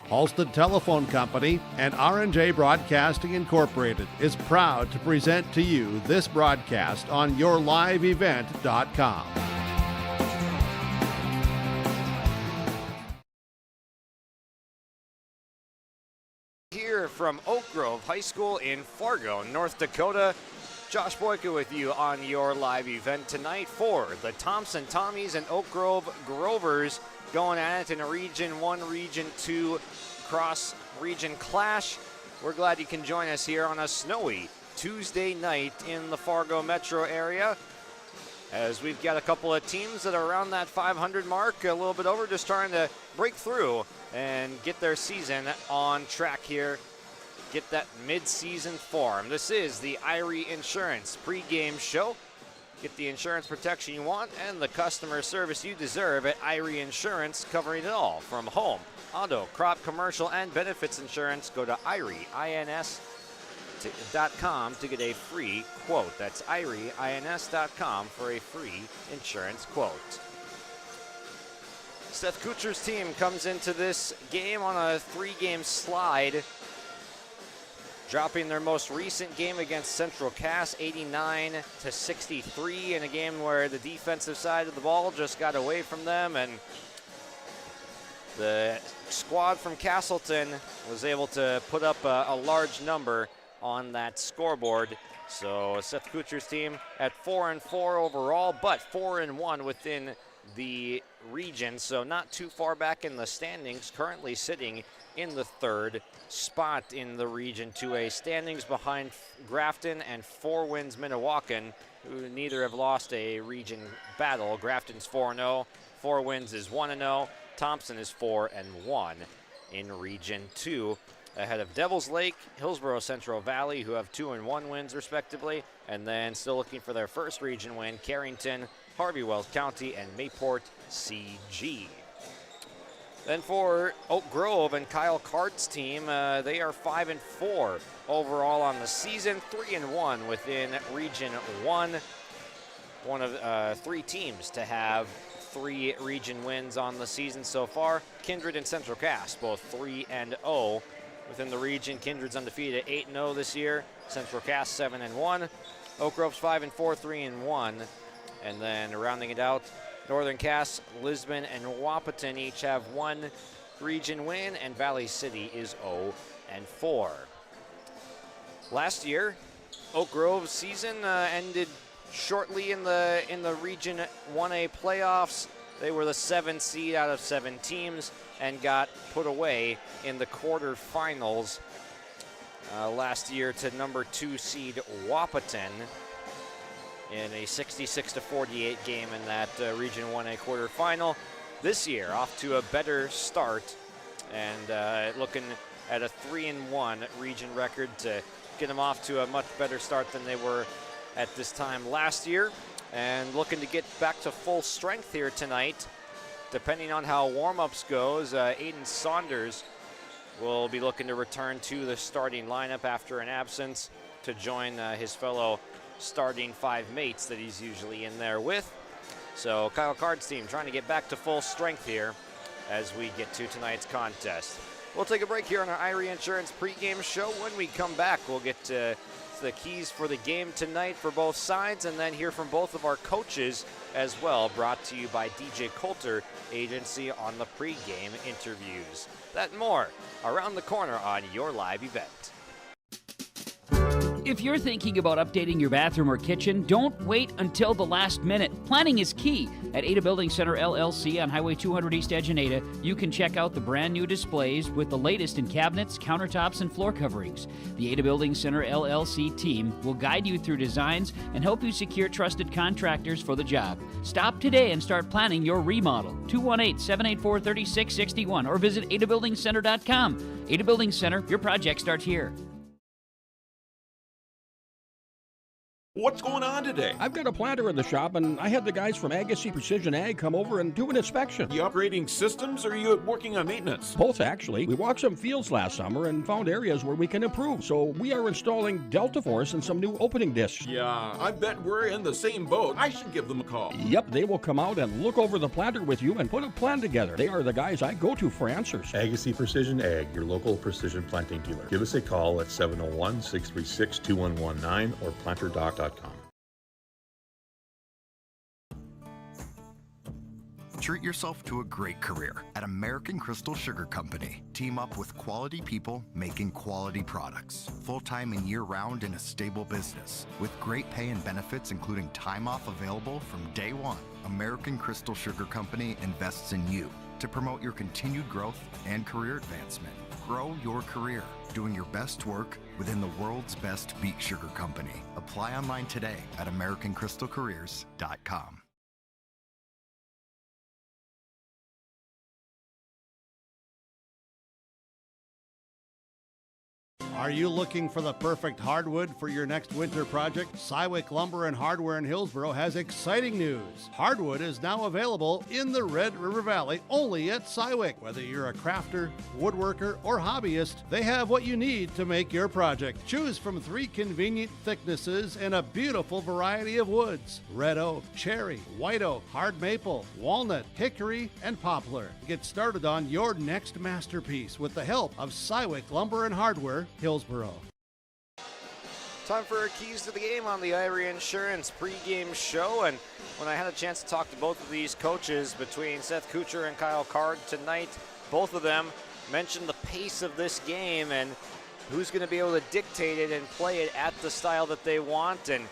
Halstead Telephone Company and R&J Broadcasting Incorporated is proud to present to you this broadcast on yourliveevent.com. Here from Oak Grove High School in Fargo, North Dakota, Josh Boyka with you on your live event tonight for the Thompson Tommies and Oak Grove Grovers going at it in a Region 1, Region 2 cross-region clash. We're glad you can join us here on a snowy Tuesday night in the Fargo metro area, as we've got a couple of teams that are around that 500 mark, a little bit over, just trying to break through and get their season on track here, get that mid-season form. This is the Irie Insurance pregame show. Get the insurance protection you want and the customer service you deserve at Irie Insurance, covering it all from home, auto, crop, commercial, and benefits insurance. Go to IrieINS.com to get a free quote. That's IrieINS.com for a free insurance quote. Seth Kucher's team comes into this game on a 3-game slide, dropping their most recent game against Central Cass 89-63 in a game where the defensive side of the ball just got away from them, and the squad from Castleton was able to put up a large number on that scoreboard. So Seth Kucher's team at 4-4 overall, but 4-1 within the region, so not too far back in the standings, currently sitting in the 3rd spot in the Region 2A standings behind Grafton and 4 Winds Minnewacan, who neither have lost a region battle. Grafton's 4-0, 4 Winds is 1-0, Thompson is 4-1 in Region 2, ahead of Devils Lake, Hillsborough Central Valley, who have 2-1 wins respectively, and then still looking for their first region win, Carrington, Harvey Wells County, and Mayport CG. Then for Oak Grove and Kyle Cart's team, they are 5-4 overall on the season, 3-1 within Region 1. One of 3 teams to have 3 region wins on the season so far. Kindred and Central Cass, both 3-0 within the region. Kindred's undefeated at 8-0 this year. Central Cass 7-1. Oak Grove's 5-4, 3-1. And then rounding it out, Northern Cass, Lisbon, and Wahpeton each have 1 region win, and Valley City is 0-4. Last year, Oak Grove's season ended shortly in the Region 1A playoffs. They were the 7th seed out of 7 teams and got put away in the quarterfinals last year to number 2 seed Wahpeton in a 66-48 game in that Region 1A quarterfinal. This year, off to a better start, and looking at a 3-1 region record to get them off to a much better start than they were at this time last year, and looking to get back to full strength here tonight. Depending on how warm-ups goes, Aiden Saunders will be looking to return to the starting lineup after an absence to join his fellow starting 5 mates that he's usually in there with. So Kyle Card's team trying to get back to full strength here as we get to tonight's contest. We'll take a break here on our Irie Insurance pregame show. When we come back, we'll get to the keys for the game tonight for both sides, and then hear from both of our coaches as well, brought to you by DJ Coulter Agency on the pregame interviews. That and more around the corner on your live event. If you're thinking about updating your bathroom or kitchen, don't wait until the last minute. Planning is key. At Ada Building Center LLC on Highway 200 East Edge in Ada, you can check out the brand new displays with the latest in cabinets, countertops, and floor coverings. The Ada Building Center LLC team will guide you through designs and help you secure trusted contractors for the job. Stop today and start planning your remodel. 218-784-3661 or visit adabuildingcenter.com. Ada Building Center, your project starts here. What's going on today? I've got a planter in the shop, and I had the guys from Agassi Precision Ag come over and do an inspection. You upgrading systems, or are you working on maintenance? Both, actually. We walked some fields last summer and found areas where we can improve. So we are installing Delta Force and some new opening discs. Yeah, I bet we're in the same boat. I should give them a call. Yep, they will come out and look over the planter with you and put a plan together. They are the guys I go to for answers. Agassi Precision Ag, your local precision planting dealer. Give us a call at 701-636-2119 or planterdoc.com. Treat yourself to a great career at American Crystal Sugar Company. Team up with quality people making quality products. Full-time and year-round in a stable business. With great pay and benefits including time off available from day one. American Crystal Sugar Company invests in you to promote your continued growth and career advancement. Grow your career, doing your best work within the world's best beet sugar company. Apply online today at AmericanCrystalCareers.com. Are you looking for the perfect hardwood for your next winter project? Cywick Lumber and Hardware in Hillsboro has exciting news. Hardwood is now available in the Red River Valley only at Cywick. Whether you're a crafter, woodworker, or hobbyist, they have what you need to make your project. Choose from 3 convenient thicknesses and a beautiful variety of woods: red oak, cherry, white oak, hard maple, walnut, hickory, and poplar. Get started on your next masterpiece with the help of Cywick Lumber and Hardware, Hillsboro. Time for our keys to the game on the Irie Insurance pregame show. And when I had a chance to talk to both of these coaches, between Seth Kuchar and Kyle Card tonight, both of them mentioned the pace of this game and who's going to be able to dictate it and play it at the style that they want. And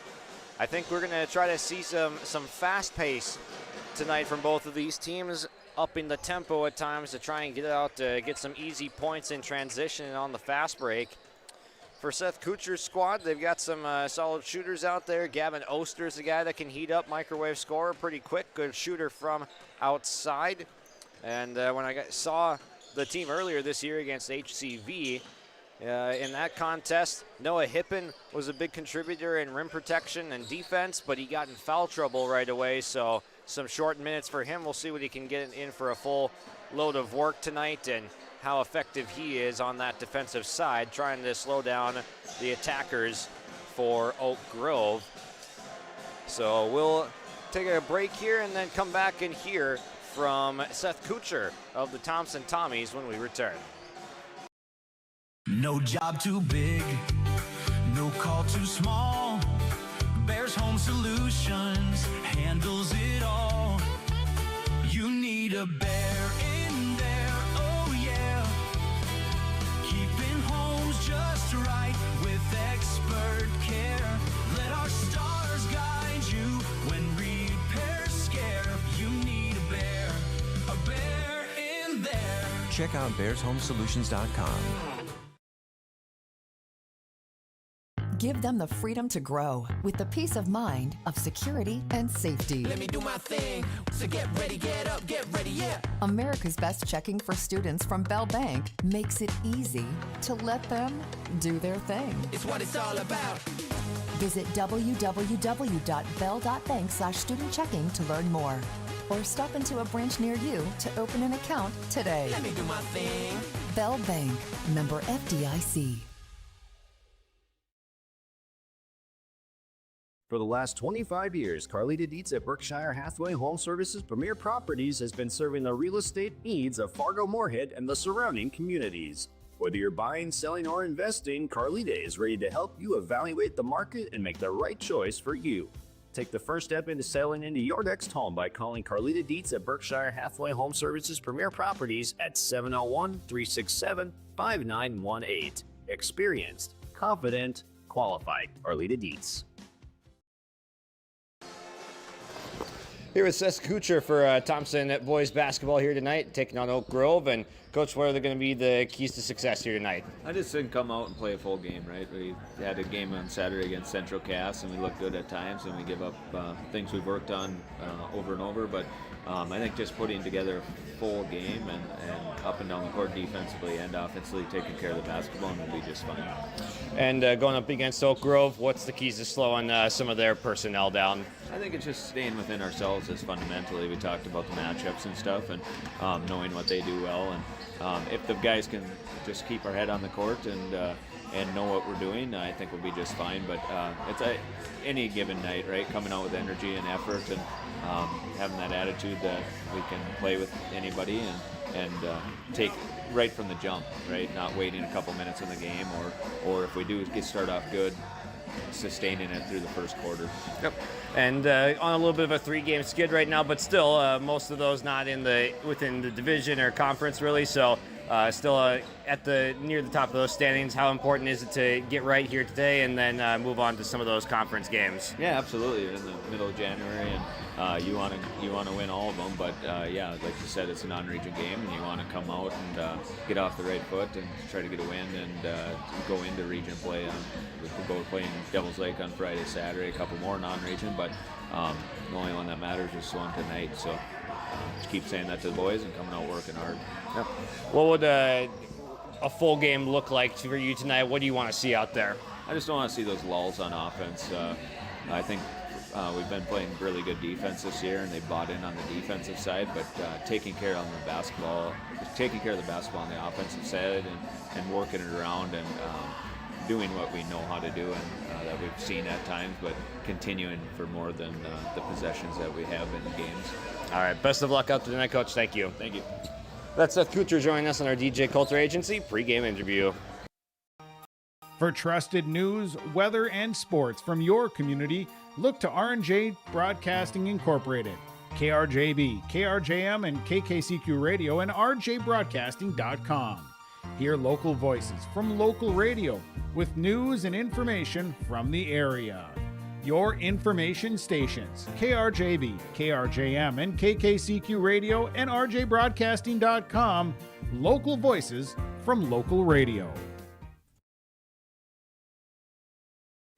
I think we're going to try to see some fast pace tonight from both of these teams, upping the tempo at times to try and get some easy points in transition and on the fast break. For Seth Kuchar's squad, they've got some solid shooters out there. Gavin Oster's the guy that can heat up, microwave scorer pretty quick, good shooter from outside. And when I saw the team earlier this year against HCV, in that contest, Noah Hippen was a big contributor in rim protection and defense, but he got in foul trouble right away, so some short minutes for him. We'll see what he can get in for a full load of work tonight and how effective he is on that defensive side, trying to slow down the attackers for Oak Grove. So we'll take a break here and then come back and hear from Seth Kuchar of the Thompson Tommies when we return. No job too big, no call too small. Bears Home Solutions handles it all. You need a Bear in there, oh yeah. Keeping homes just right with expert care. Let our stars guide you when repairs scare. You need a Bear in there. Check out bearshomesolutions.com. Give them the freedom to grow with the peace of mind of security and safety. Let me do my thing. So get ready, get up, get ready, yeah. America's Best Checking for students from Bell Bank makes it easy to let them do their thing. It's what it's all about. Visit www.bell.bank/student-checking to learn more. Or stop into a branch near you to open an account today. Let me do my thing. Bell Bank, member FDIC. For the last 25 years, Carlita Dietz at Berkshire Hathaway Home Services Premier Properties has been serving the real estate needs of Fargo-Moorhead and the surrounding communities. Whether you're buying, selling, or investing, Carlita is ready to help you evaluate the market and make the right choice for you. Take the first step into selling into your next home by calling Carlita Dietz at Berkshire Hathaway Home Services Premier Properties at 701-367-5918. Experienced, confident, qualified. Carlita Dietz. Here with Seth Kuchar for Thompson boys basketball here tonight, taking on Oak Grove. And Coach, what are going to be the keys to success here tonight? I just didn't come out and play a full game, right? We had a game on Saturday against Central Cass, and we looked good at times, and we give up things we've worked on over and over. But I think just putting together a full game and up and down the court defensively and offensively, taking care of the basketball, and we'll be just fine. And going up against Oak Grove, what's the keys to slowing some of their personnel down? I think it's just staying within ourselves as fundamentally. We talked about the matchups and stuff, and knowing what they do well. And if the guys can just keep our head on the court and know what we're doing, I think we'll be just fine. But it's any given night, right? Coming out with energy and effort, and having that attitude that we can play with anybody and take right from the jump, right? Not waiting a couple minutes in the game, or if we do start off good, sustaining it through the first quarter. Yep. And on a little bit of a 3-game skid right now, but still most of those not within the division or conference really. So still near the top of those standings. How important is it to get right here today and then move on to some of those conference games? Yeah, absolutely. You're in the middle of January, and you want to win all of them. But yeah, like you said, it's a non-region game, and you want to come out and get off the right foot and try to get a win and go into region play. We could go playing Devil's Lake on Friday, Saturday, a couple more non-region, but the only one that matters is one tonight. So just keep saying that to the boys and coming out working hard. Yep. What would a full game look like for you tonight? What do you want to see out there? I just don't want to see those lulls on offense. I think we've been playing really good defense this year, and they bought in on the defensive side, but taking care of the basketball on the offensive side and working it around and doing what we know how to do and that we've seen at times, but continuing for more than the possessions that we have in the games. All right, best of luck out there tonight, Coach. Thank you. Thank you. That's Seth Kuchar joining us on our DJ Coulter Agency pregame interview. For trusted news, weather, and sports from your community, look to R&J Broadcasting Incorporated, KRJB, KRJM, and KKCQ Radio, and rjbroadcasting.com. Hear local voices from local radio with news and information from the area. Your information stations, KRJB, KRJM, and KKCQ Radio, and rjbroadcasting.com. Local voices from local radio.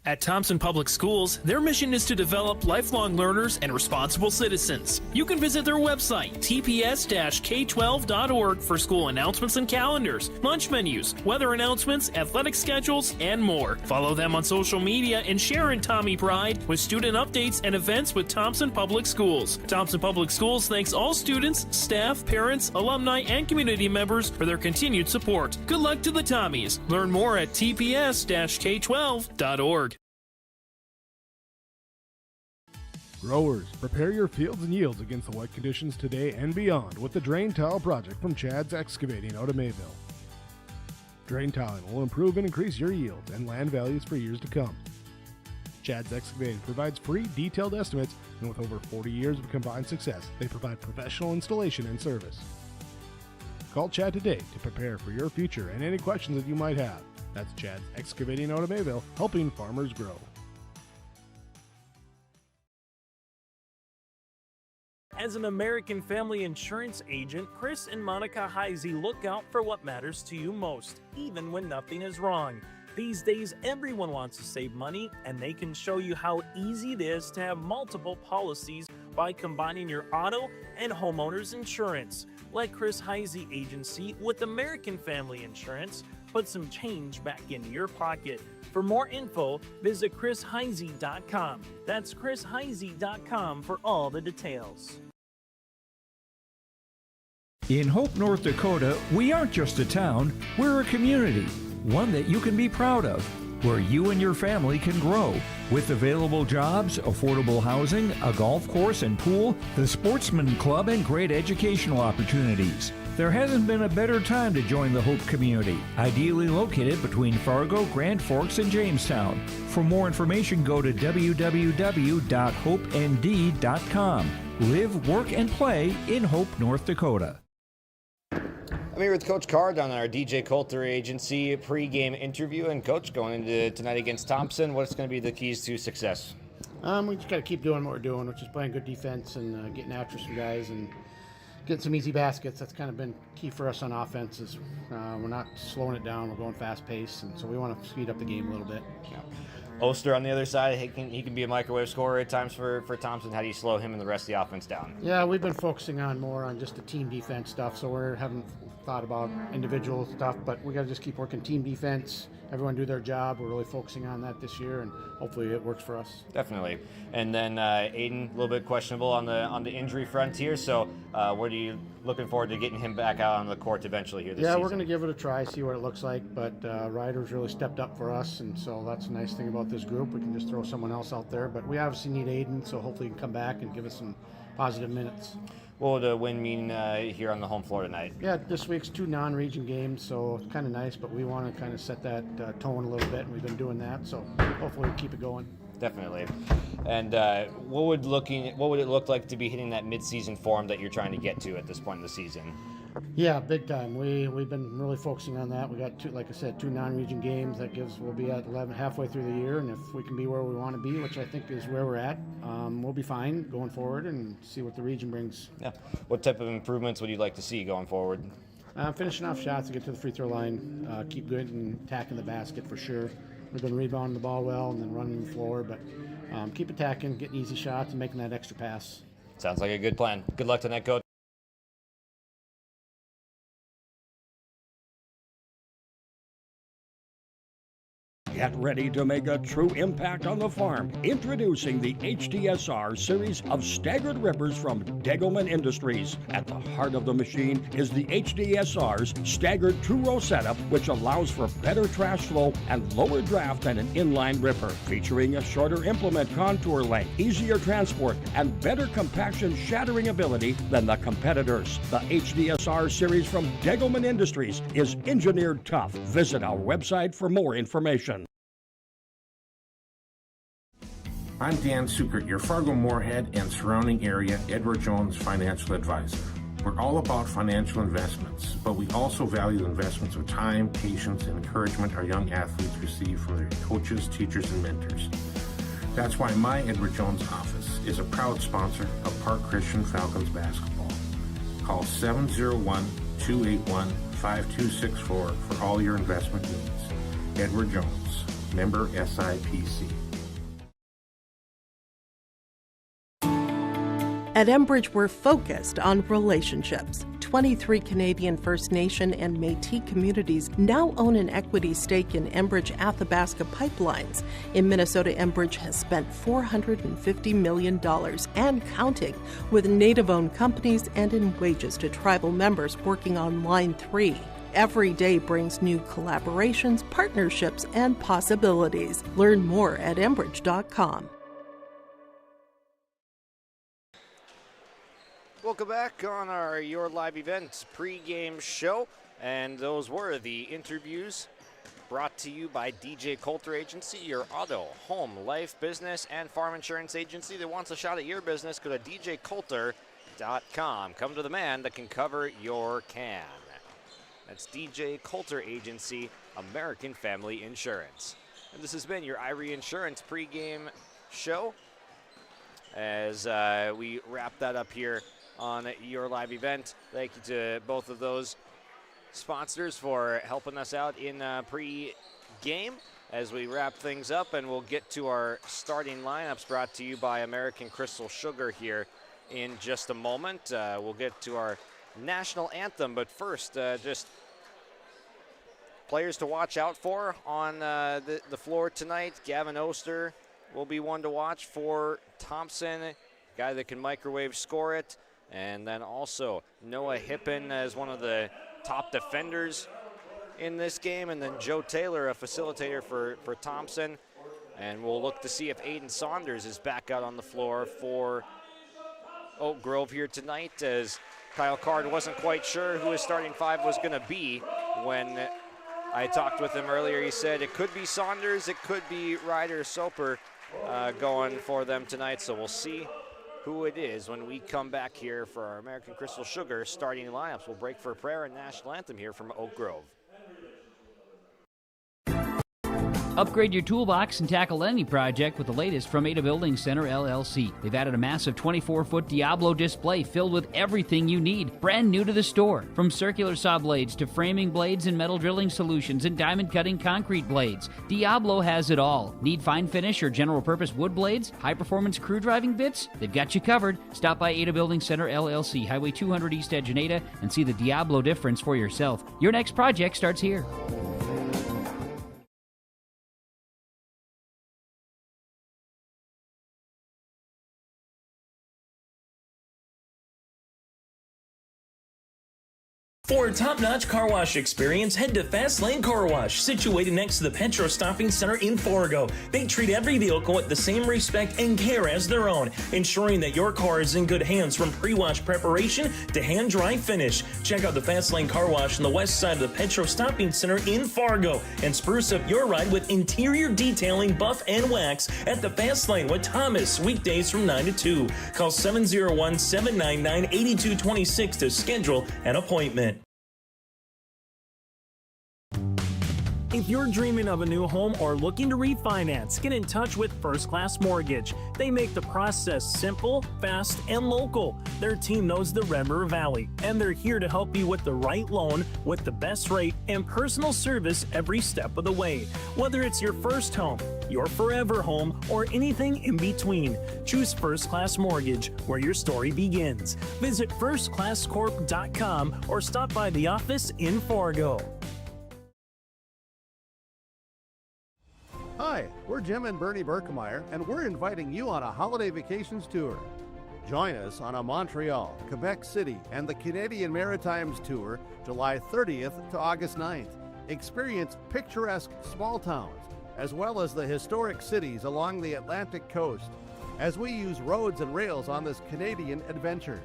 At Thompson Public Schools, their mission is to develop lifelong learners and responsible citizens. You can visit their website, tps-k12.org, for school announcements and calendars, lunch menus, weather announcements, athletic schedules, and more. Follow them on social media and share in Tommy Pride with student updates and events with Thompson Public Schools. Thompson Public Schools thanks all students, staff, parents, alumni, and community members for their continued support. Good luck to the Tommies. Learn more at tps-k12.org. Growers, prepare your fields and yields against the wet conditions today and beyond with the Drain Tile Project from Chad's Excavating out of Mayville. Drain tiling will improve and increase your yields and land values for years to come. Chad's Excavating provides free detailed estimates, and with over 40 years of combined success, they provide professional installation and service. Call Chad today to prepare for your future and any questions that you might have. That's Chad's Excavating out of Mayville, helping farmers grow. As an American Family Insurance agent, Chris and Monica Heisey look out for what matters to you most, even when nothing is wrong. These days, everyone wants to save money, and they can show you how easy it is to have multiple policies by combining your auto and homeowner's insurance. Let Chris Heisey Agency with American Family Insurance put some change back into your pocket. For more info, visit chrisheisey.com. That's chrisheisey.com for all the details. In Hope, North Dakota, we aren't just a town, we're a community, one that you can be proud of, where you and your family can grow. With available jobs, affordable housing, a golf course and pool, the Sportsman Club, and great educational opportunities. There hasn't been a better time to join the Hope community, ideally located between Fargo, Grand Forks, and Jamestown. For more information, go to www.hopend.com. Live, work, and play in Hope, North Dakota. I'm here with Coach Card on our DJ Coulter Agency pregame interview. And Coach, going into tonight against Thompson, what's going to be the keys to success? We just got to keep doing what we're doing, which is playing good defense and getting after some guys and getting some easy baskets. That's kind of been key for us on offense. Is we're not slowing it down. We're going fast pace, and so we want to speed up the game a little bit. Yeah. Oster on the other side, he can be a microwave scorer at times for Thompson. How do you slow him and the rest of the offense down? Yeah, we've been focusing more on just the team defense stuff, so we haven't thought about individual stuff, but we got to just keep working team defense. Everyone do their job. We're really focusing on that this year, and hopefully it works for us. Definitely. And then Aiden, a little bit questionable on the injury front here. So, what are you looking forward to getting him back out on the court eventually here this season? Yeah, we're going to give it a try, see what it looks like. But Ryder's really stepped up for us, and so that's a nice thing about this group. We can just throw someone else out there, but we obviously need Aiden, so hopefully he can come back and give us some positive minutes. What would a win mean here on the home floor tonight? Yeah, this week's 2 non-region games, so it's kind of nice, but we want to kind of set that tone a little bit, and we've been doing that, so hopefully we'll keep it going. Definitely. And what would it look like to be hitting that midseason form that you're trying to get to at this point in the season? Yeah, big time. We've been really focusing on that. We got 2 non-region games. We'll be at 11 halfway through the year, and if we can be where we want to be, which I think is where we're at, we'll be fine going forward and see what the region brings. Yeah. What type of improvements would you like to see going forward? Finishing off shots to get to the free throw line, keep good and attacking the basket for sure. We've been rebounding the ball well and then running the floor, but keep attacking, getting easy shots, and making that extra pass. Sounds like a good plan. Good luck tonight, Coach. Get ready to make a true impact on the farm. Introducing the HDSR series of staggered rippers from Degelman Industries. At the heart of the machine is the HDSR's staggered two-row setup, which allows for better trash flow and lower draft than an inline ripper. Featuring a shorter implement contour length, easier transport, and better compaction shattering ability than the competitors. The HDSR series from Degelman Industries is engineered tough. Visit our website for more information. I'm Dan Sukert, your Fargo-Moorhead and surrounding area Edward Jones financial advisor. We're all about financial investments, but we also value investments of time, patience, and encouragement our young athletes receive from their coaches, teachers, and mentors. That's why my Edward Jones office is a proud sponsor of Park Christian Falcons basketball. Call 701-281-5264 for all your investment needs. Edward Jones, member SIPC. At Enbridge, we're focused on relationships. 23 Canadian First Nation and Métis communities now own an equity stake in Enbridge Athabasca Pipelines. In Minnesota, Enbridge has spent $450 million and counting with Native-owned companies and in wages to tribal members working on Line 3. Every day brings new collaborations, partnerships, and possibilities. Learn more at Enbridge.com. Welcome back on our Your Live Event pregame show, and those were the interviews brought to you by DJ Coulter Agency, your auto, home, life, business, and farm insurance agency that wants a shot at your business. Go to djcoulter.com. Come to the man that can cover your can. That's DJ Coulter Agency, American Family Insurance. And this has been your Irie Insurance pregame show as we wrap that up here on Your Live Event. Thank you to both of those sponsors for helping us out in pre-game as we wrap things up, and we'll get to our starting lineups brought to you by American Crystal Sugar here in just a moment. We'll get to our national anthem, but first, just players to watch out for on the floor tonight. Gavin Oster will be one to watch for Thompson, guy that can microwave score it. And then also Noah Hippen as one of the top defenders in this game. And then Joe Taylor, a facilitator for Thompson. And we'll look to see if Aiden Saunders is back out on the floor for Oak Grove here tonight, as Kyle Card wasn't quite sure who his starting five was going to be. When I talked with him earlier, he said it could be Saunders, it could be Ryder Soper going for them tonight. So we'll see who it is when we come back here for our American Crystal Sugar starting lineups. We'll break for a prayer and national anthem here from Oak Grove. Upgrade your toolbox and tackle any project with the latest from Ada Building Center, LLC. They've added a massive 24-foot Diablo display filled with everything you need, brand new to the store. From circular saw blades to framing blades and metal drilling solutions and diamond cutting concrete blades, Diablo has it all. Need fine finish or general purpose wood blades? High-performance crew driving bits? They've got you covered. Stop by Ada Building Center, LLC, Highway 200 East Edge in Ada, and see the Diablo difference for yourself. Your next project starts here. For a top-notch car wash experience, head to Fast Lane Car Wash, situated next to the Petro Stopping Center in Fargo. They treat every vehicle with the same respect and care as their own, ensuring that your car is in good hands from pre-wash preparation to hand-dry finish. Check out the Fast Lane Car Wash on the west side of the Petro Stopping Center in Fargo and spruce up your ride with interior detailing, buff, and wax at the Fast Lane with Thomas, weekdays from 9 to 2. Call 701-799-8226 to schedule an appointment. If you're dreaming of a new home or looking to refinance, get in touch with First Class Mortgage. They make the process simple, fast, and local. Their team knows the Red River Valley, and they're here to help you with the right loan, with the best rate, and personal service every step of the way. Whether it's your first home, your forever home, or anything in between, choose First Class Mortgage, where your story begins. Visit firstclasscorp.com or stop by the office in Fargo. Hi, we're Jim and Bernie Berkemeyer, and we're inviting you on a holiday vacations tour. Join us on a Montreal, Quebec City, and the Canadian Maritimes tour, July 30th to August 9th. Experience picturesque small towns, as well as the historic cities along the Atlantic coast, as we use roads and rails on this Canadian adventure.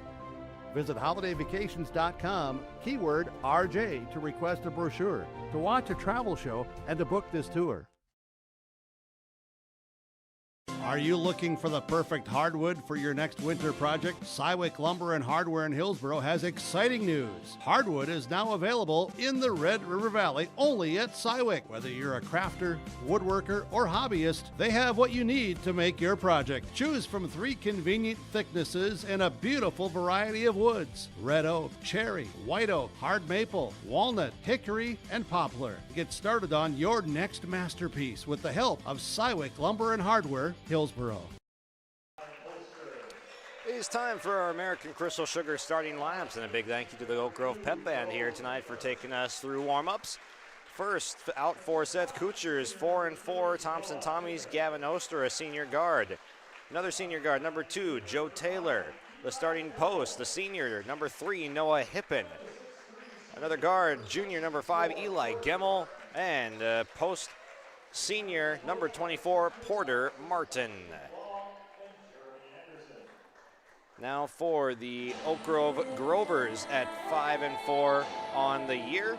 Visit holidayvacations.com, keyword RJ, to request a brochure, to watch a travel show, and to book this tour. Are you looking for the perfect hardwood for your next winter project? Cywick Lumber and Hardware in Hillsboro has exciting news. Hardwood is now available in the Red River Valley only at Cywick. Whether you're a crafter, woodworker, or hobbyist, they have what you need to make your project. Choose from 3 convenient thicknesses and a beautiful variety of woods: red oak, cherry, white oak, hard maple, walnut, hickory, and poplar. Get started on your next masterpiece with the help of Cywick Lumber and Hardware, Hillsboro. It's time for our American Crystal Sugar starting lineups, and a big thank you to the Oak Grove Pep Band here tonight for taking us through warm-ups. First, out for Seth Kuchers, 4-4, Thompson Tommies, Gavin Oster, a senior guard. Another senior guard, number 2, Joe Taylor. The starting post, the senior, number 3, Noah Hippen. Another guard, junior, number 5, Eli Gemmel. And post senior, number 24, Porter Martin. Now for the Oak Grove Grovers at 5-4 on the year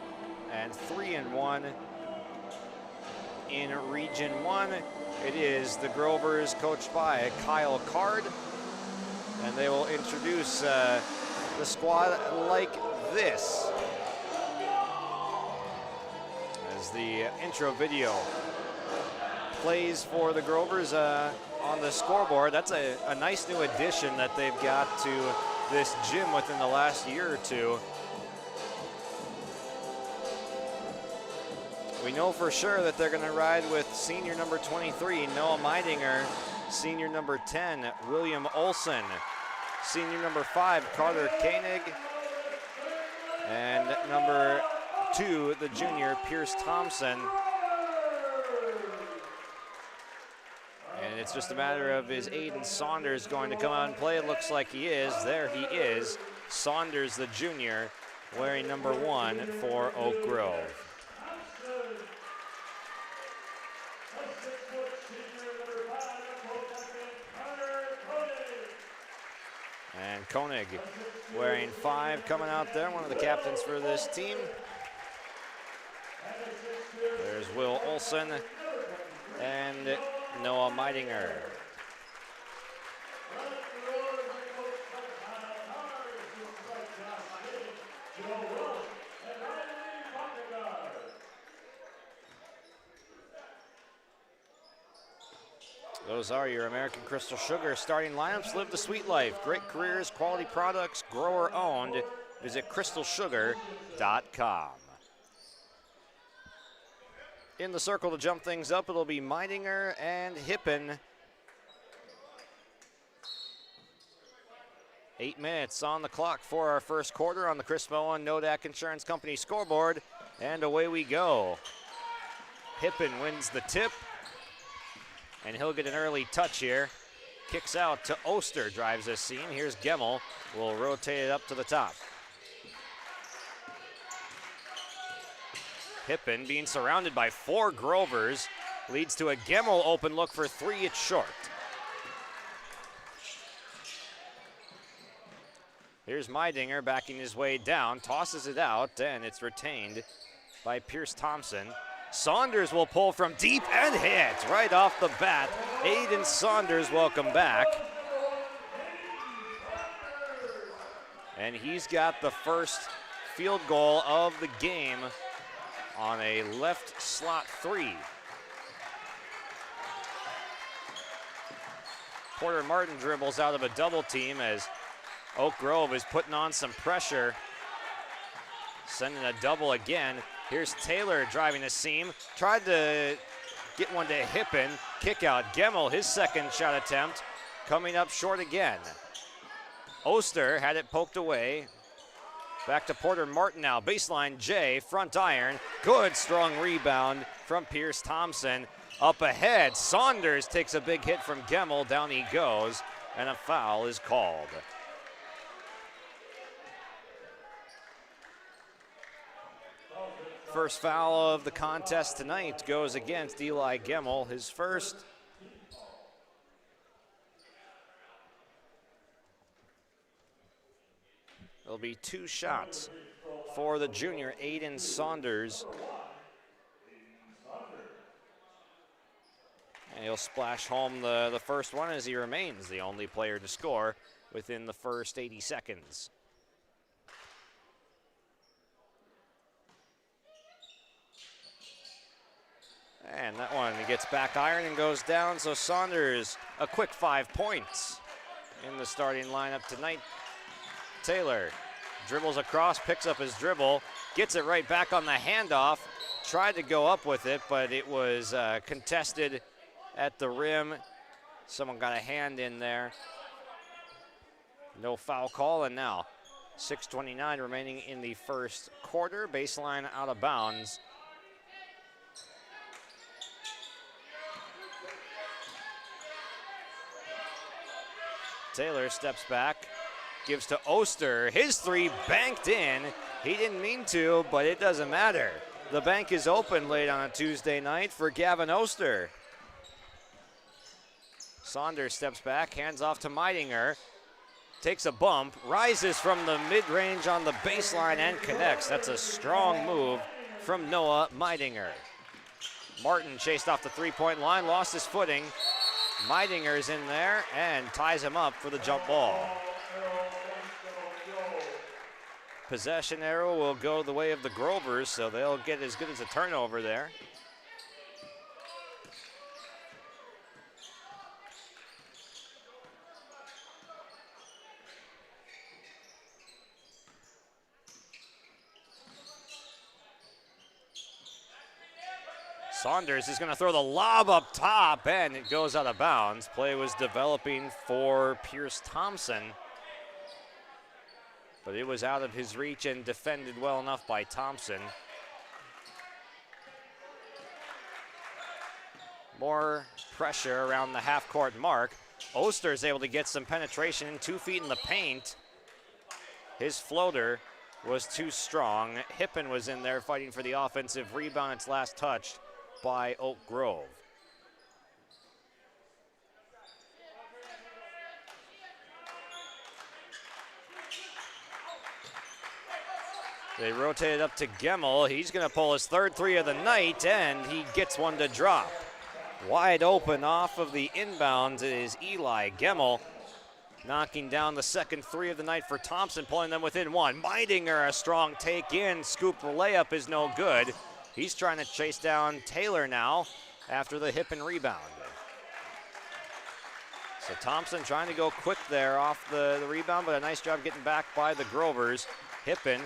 and 3-1 in Region 1. It is the Grovers coached by Kyle Card, and they will introduce the squad like this. As the intro video plays for the Grovers on the scoreboard. That's a nice new addition that they've got to this gym within the last year or two. We know for sure that they're going to ride with senior number 23, Noah Meidinger, senior number 10, William Olson, senior number 5, Carter Koenig, and number 2, the junior, Pierce Thompson. And it's just a matter of, is Aiden Saunders going to come out and play? It looks like he is. There he is. Saunders, the junior, wearing number 1 for Oak Grove. And Koenig wearing 5 coming out there, one of the captains for this team. There's Will Olson and Noah Meidinger. Those are your American Crystal Sugar starting lineups. Live the sweet life. Great careers, quality products, grower owned. Visit crystalsugar.com. In the circle to jump things up, it'll be Meidinger and Hippen. 8 minutes on the clock for our first quarter on the Chris Moen Nodak Insurance Company scoreboard. And away we go. Hippen wins the tip. And he'll get an early touch here. Kicks out to Oster, drives this seam. Here's Gemmel, will rotate it up to the top. Hippen being surrounded by 4 Grovers leads to a Gemmel open look for 3, it's short. Here's Meidinger backing his way down, tosses it out, and it's retained by Pierce Thompson. Saunders will pull from deep and hit right off the bat. Aiden Saunders, welcome back. And he's got the first field goal of the game on a left slot 3. Porter Martin dribbles out of a double team as Oak Grove is putting on some pressure. Sending a double again. Here's Taylor driving the seam. Tried to get one to Hippen. Kick out. Gemmel, his second shot attempt, coming up short again. Oster had it poked away. Back to Porter Martin now. Baseline J, front iron. Good strong rebound from Pierce Thompson. Up ahead, Saunders takes a big hit from Gemmel. Down he goes, and a foul is called. First foul of the contest tonight goes against Eli Gemmel, his first. There'll be 2 shots for the junior, Aiden Saunders. And he'll splash home the first one as he remains the only player to score within the first 80 seconds. And that one gets back iron and goes down, so Saunders a quick 5 points in the starting lineup tonight. Taylor dribbles across, picks up his dribble, gets it right back on the handoff, tried to go up with it, but it was contested at the rim. Someone got a hand in there. No foul call, and now 6:29 remaining in the first quarter. Baseline out of bounds. Taylor steps back, gives to Oster. His 3 banked in. He didn't mean to, but it doesn't matter. The bank is open late on a Tuesday night for Gavin Oster. Saunders steps back, hands off to Meidinger. Takes a bump, rises from the mid-range on the baseline and connects. That's a strong move from Noah Meidinger. Martin chased off the 3-point line, lost his footing. Meidinger's in there and ties him up for the jump ball. Possession arrow will go the way of the Grovers, so they'll get as good as a turnover there. Saunders is going to throw the lob up top, and it goes out of bounds. Play was developing for Pierce Thompson, but it was out of his reach and defended well enough by Thompson. More pressure around the half-court mark. Oster is able to get some penetration, 2 feet in the paint. His floater was too strong. Hippen was in there fighting for the offensive rebound. It's last touched by Oak Grove. They rotate it up to Gemmel. He's going to pull his 3rd 3 of the night, and he gets one to drop. Wide open off of the inbound is Eli Gemmel, knocking down the 2nd 3 of the night for Thompson, pulling them within 1. Meidinger, a strong take in. Scoop layup is no good. He's trying to chase down Taylor now after the Hippen rebound. So Thompson trying to go quick there off the rebound, but a nice job getting back by the Grovers. Hippen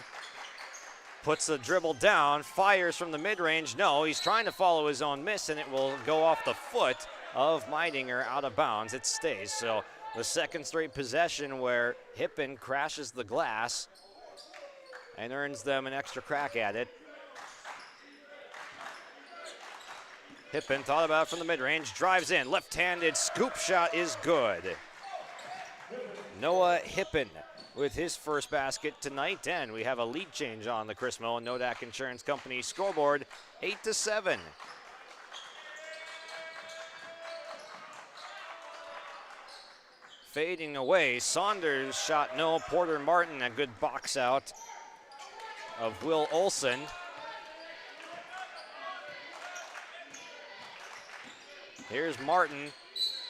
puts the dribble down, fires from the mid-range. No, he's trying to follow his own miss, and it will go off the foot of Meidinger out of bounds. It stays. So the second straight possession where Hippen crashes the glass and earns them an extra crack at it. Hippen thought about it from the mid-range, drives in, left-handed scoop shot is good. Noah Hippen with his first basket tonight, and we have a lead change on the Chris Moe and Nodak Insurance Company scoreboard, 8-7. Fading away, Saunders shot no, Porter Martin a good box out of Will Olson. Here's Martin,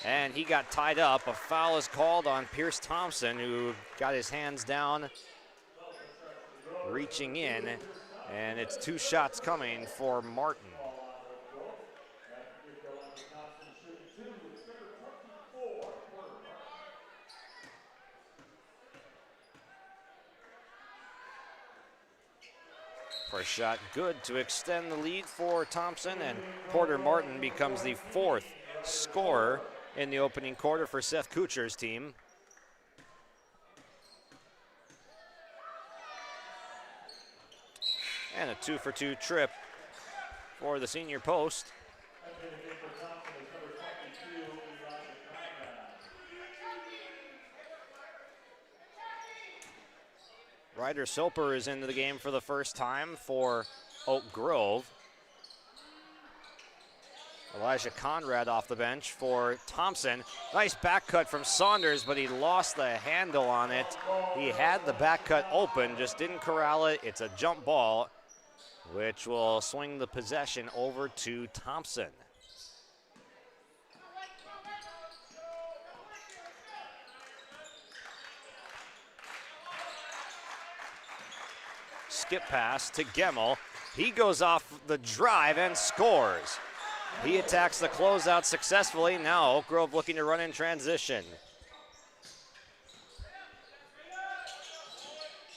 and he got tied up. A foul is called on Pierce Thompson, who got his hands down, reaching in, and it's 2 shots coming for Martin. First shot good to extend the lead for Thompson, and Porter Martin becomes the 4th scorer in the opening quarter for Seth Kucher's team. And a 2-for-2 trip for the senior post. Ryder Soper is into the game for the first time for Oak Grove. Elijah Conrad off the bench for Thompson. Nice back cut from Saunders, but he lost the handle on it. He had the back cut open, just didn't corral it. It's a jump ball, which will swing the possession over to Thompson. Skip pass to Gemmel. He goes off the drive and scores. He attacks the closeout successfully. Now Oak Grove looking to run in transition.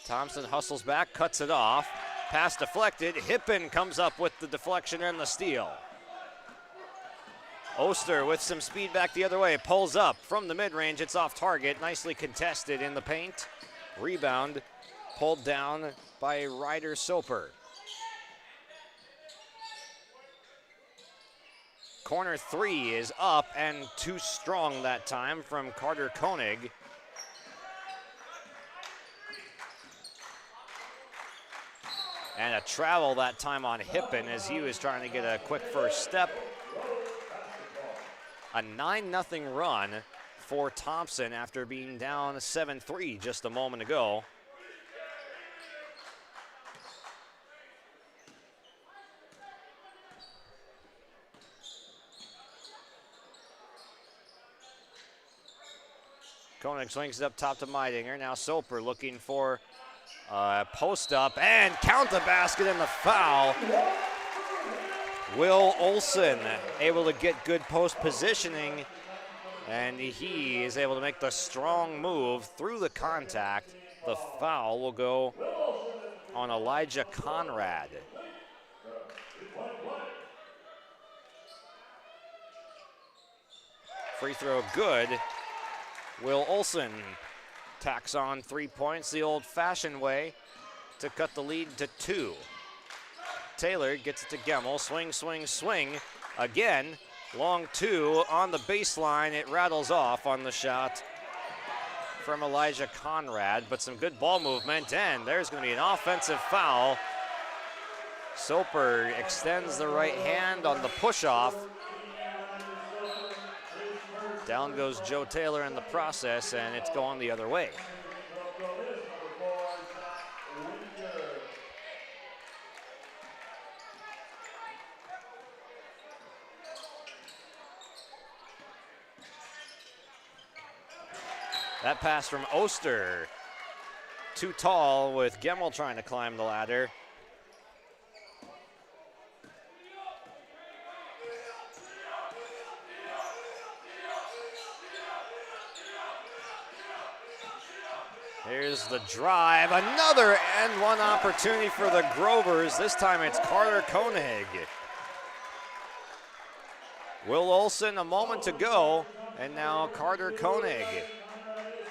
Thompson hustles back, cuts it off. Pass deflected. Hippen comes up with the deflection and the steal. Oster with some speed back the other way. Pulls up from the mid-range. It's off target. Nicely contested in the paint. Rebound pulled down by Ryder Soper. Corner 3 is up and too strong that time from Carter Koenig. And a travel that time on Hippen as he was trying to get a quick first step. A 9-0 run for Thompson after being down 7-3 just a moment ago. Koenig swings it up top to Meidinger. Now Soper looking for post up and count the basket and the foul. Will Olson able to get good post positioning, and he is able to make the strong move through the contact. The foul will go on Elijah Conrad. Free throw good. Will Olson tacks on 3 points the old-fashioned way to cut the lead to 2. Taylor gets it to Gemmel. Swing, swing, swing. Again, long 2 on the baseline. It rattles off on the shot from Elijah Conrad, but some good ball movement, and there's going to be an offensive foul. Soper extends the right hand on the push-off. Down goes Joe Taylor in the process, and it's going the other way. That pass from Oster. Too tall with Gemmel trying to climb the ladder. There's the drive. Another and one opportunity for the Grovers. This time it's Carter Koenig. Will Olson a moment to go, and now Carter Koenig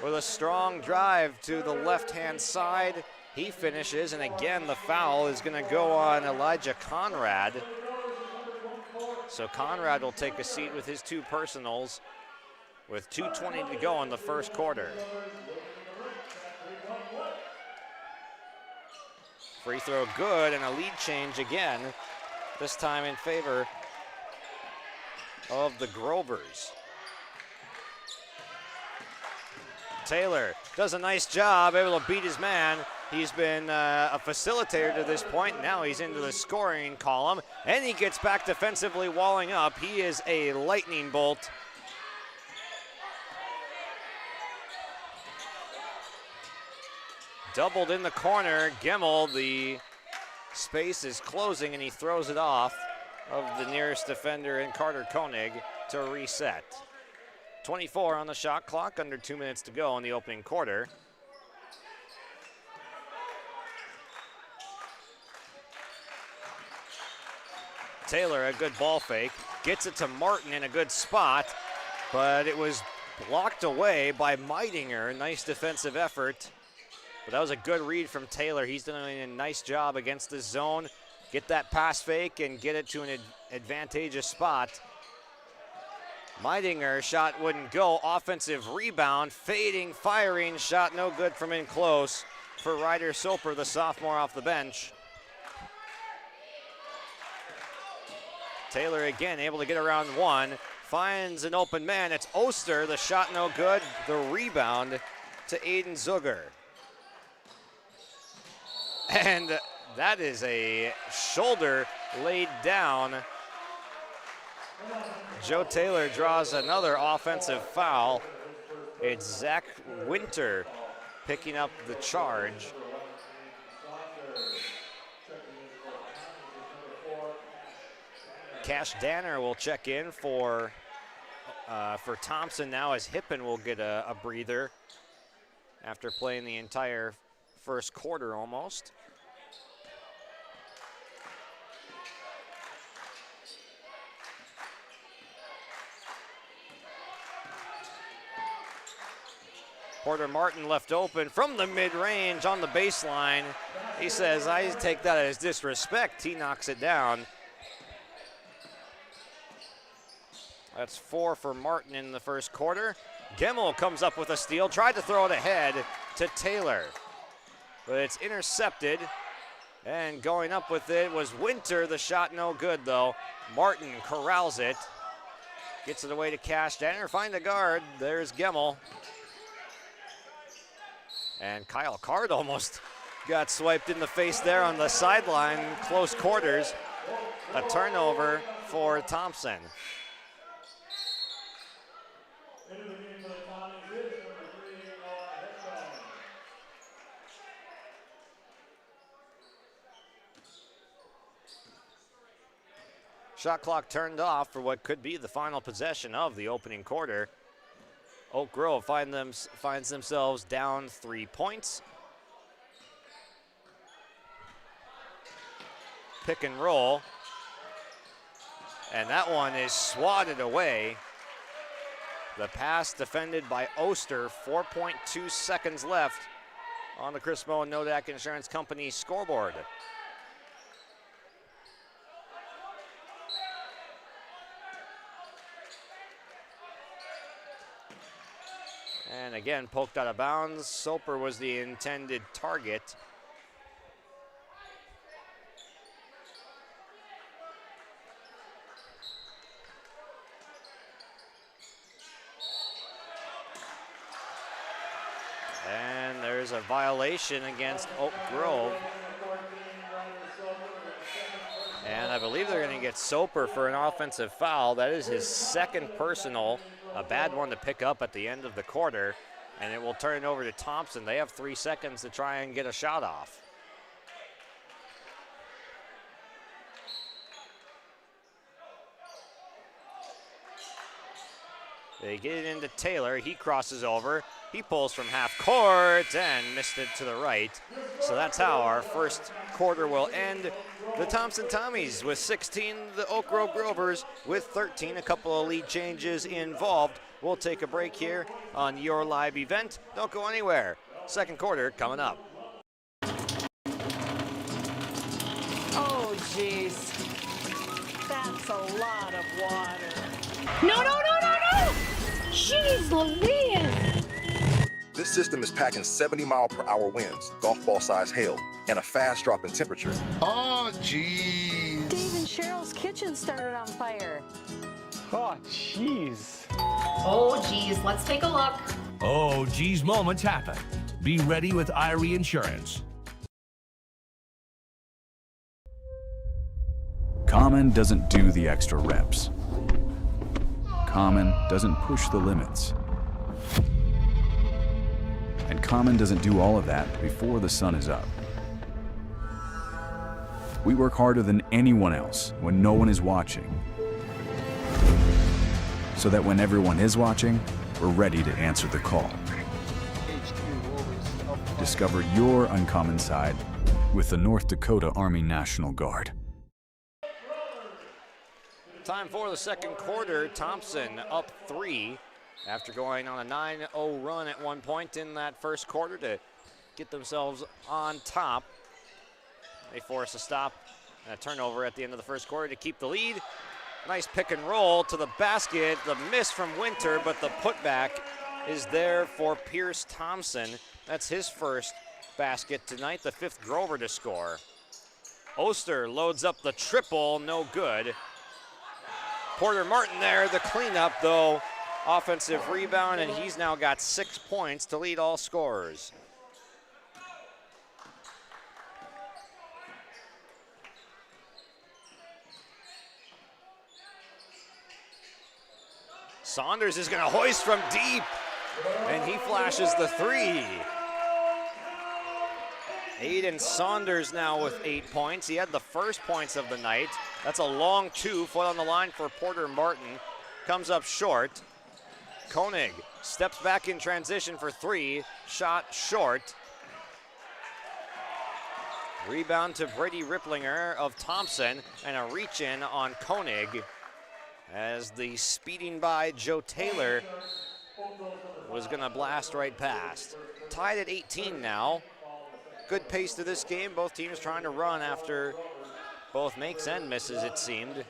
with a strong drive to the left-hand side. He finishes, and again the foul is going to go on Elijah Conrad. So Conrad will take a seat with his 2 personals with 2:20 to go in the first quarter. Free throw good, and a lead change again, this time in favor of the Grovers. Taylor does a nice job, able to beat his man. He's been a facilitator to this point. Now he's into the scoring column, and he gets back defensively, walling up. He is a lightning bolt. Doubled in the corner. Gemmel, the space is closing, and he throws it off of the nearest defender in Carter Koenig to reset. 24 on the shot clock, under 2 minutes to go in the opening quarter. Taylor, a good ball fake, gets it to Martin in a good spot, but it was blocked away by Meidinger. Nice defensive effort, but that was a good read from Taylor. He's doing a nice job against the zone. Get that pass fake and get it to an advantageous spot. Meidinger, shot wouldn't go. Offensive rebound, fading, firing, shot no good from in close for Ryder Soper, the sophomore off the bench. Taylor again able to get around one, finds an open man. It's Oster, the shot no good, the rebound to Aiden Zuger. And that is a shoulder laid down. Joe Taylor draws another offensive foul. It's Zach Winter picking up the charge. Cash Danner will check in for Thompson now, as Hippen will get a breather after playing the entire first quarter almost. Porter Martin left open from the mid-range on the baseline. He says, I take that as disrespect. He knocks it down. That's 4 for Martin in the first quarter. Gemmel comes up with a steal, tried to throw it ahead to Taylor, but it's intercepted, and going up with it was Winter. The shot no good though. Martin corrals it, gets it away to Cash Danner, find a guard. There's Gemmel. And Kyle Card almost got swiped in the face there on the sideline, close quarters. A turnover for Thompson. Shot clock turned off for what could be the final possession of the opening quarter. Oak Grove finds themselves down 3 points. Pick and roll. And that one is swatted away. The pass defended by Oster. 4.2 seconds left on the Chris Moe and Nodak Insurance Company scoreboard. And again, poked out of bounds. Soper was the intended target. And there's a violation against Oak Grove. And I believe they're going to get Soper for an offensive foul. That is his second personal. A bad one to pick up at the end of the quarter, and it will turn it over to Thompson. They have 3 seconds to try and get a shot off. They get it into Taylor. He crosses over. He pulls from half court and missed it to the right. So that's how our first quarter will end. The Thompson Tommies with 16, the Oak Grove Grovers with 13, a couple of lead changes involved. We'll take a break here on your live event. Don't go anywhere. Second quarter coming up. Oh, jeez. That's a lot of water. No, no, no, no, no! Jeez Louise! This system is packing 70-mile-per-hour winds, golf ball-size hail, and a fast drop in temperature. Oh, jeez. Dave and Cheryl's kitchen started on fire. Oh, jeez. Oh, geez, let's take a look. Oh, geez, moments happen. Be ready with Irie Insurance. Common doesn't do the extra reps. Common doesn't push the limits. And Common doesn't do all of that before the sun is up. We work harder than anyone else when no one is watching, so that when everyone is watching, we're ready to answer the call. Discover your uncommon side with the North Dakota Army National Guard. Time for the second quarter. Thompson up 3 after going on a 9-0 run at one point in that first quarter to get themselves on top. They force a stop and a turnover at the end of the first quarter to keep the lead. Nice pick and roll to the basket. The miss from Winter, but the putback is there for Pierce Thompson. That's his first basket tonight, the 5th Grover to score. Oster loads up the triple, no good. Porter Martin there, the cleanup though. Offensive rebound, and he's now got 6 points to lead all scorers. Saunders is going to hoist from deep, and he flashes the 3. Aiden Saunders now with 8 points. He had the first points of the night. That's a long 2, foot on the line for Porter Martin. Comes up short. Koenig steps back in transition for 3, shot short. Rebound to Brady Ripplinger of Thompson, and a reach in on Koenig as the speeding by Joe Taylor was gonna blast right past. Tied at 18 now. Good pace to this game. Both teams trying to run after both makes and misses, it seemed.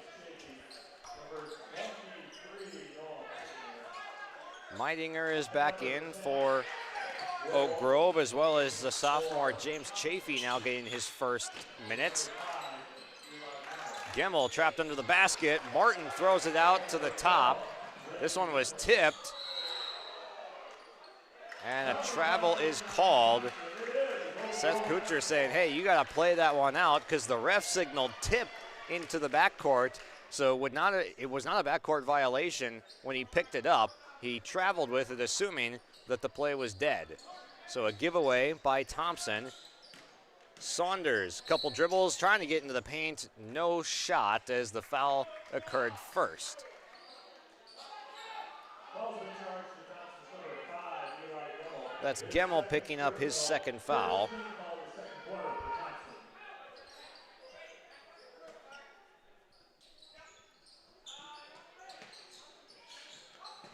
Meidinger is back in for Oak Grove, as well as the sophomore James Chafee now getting his first minutes. Gemmel trapped under the basket. Martin throws it out to the top. This one was tipped. And a travel is called. Seth Kuchar saying, hey, you got to play that one out because the ref signaled tip into the backcourt. So it was not a backcourt violation when he picked it up. He traveled with it, assuming that the play was dead. So a giveaway by Thompson. Saunders, couple dribbles, trying to get into the paint. No shot as the foul occurred first. That's Gemmel picking up his second foul.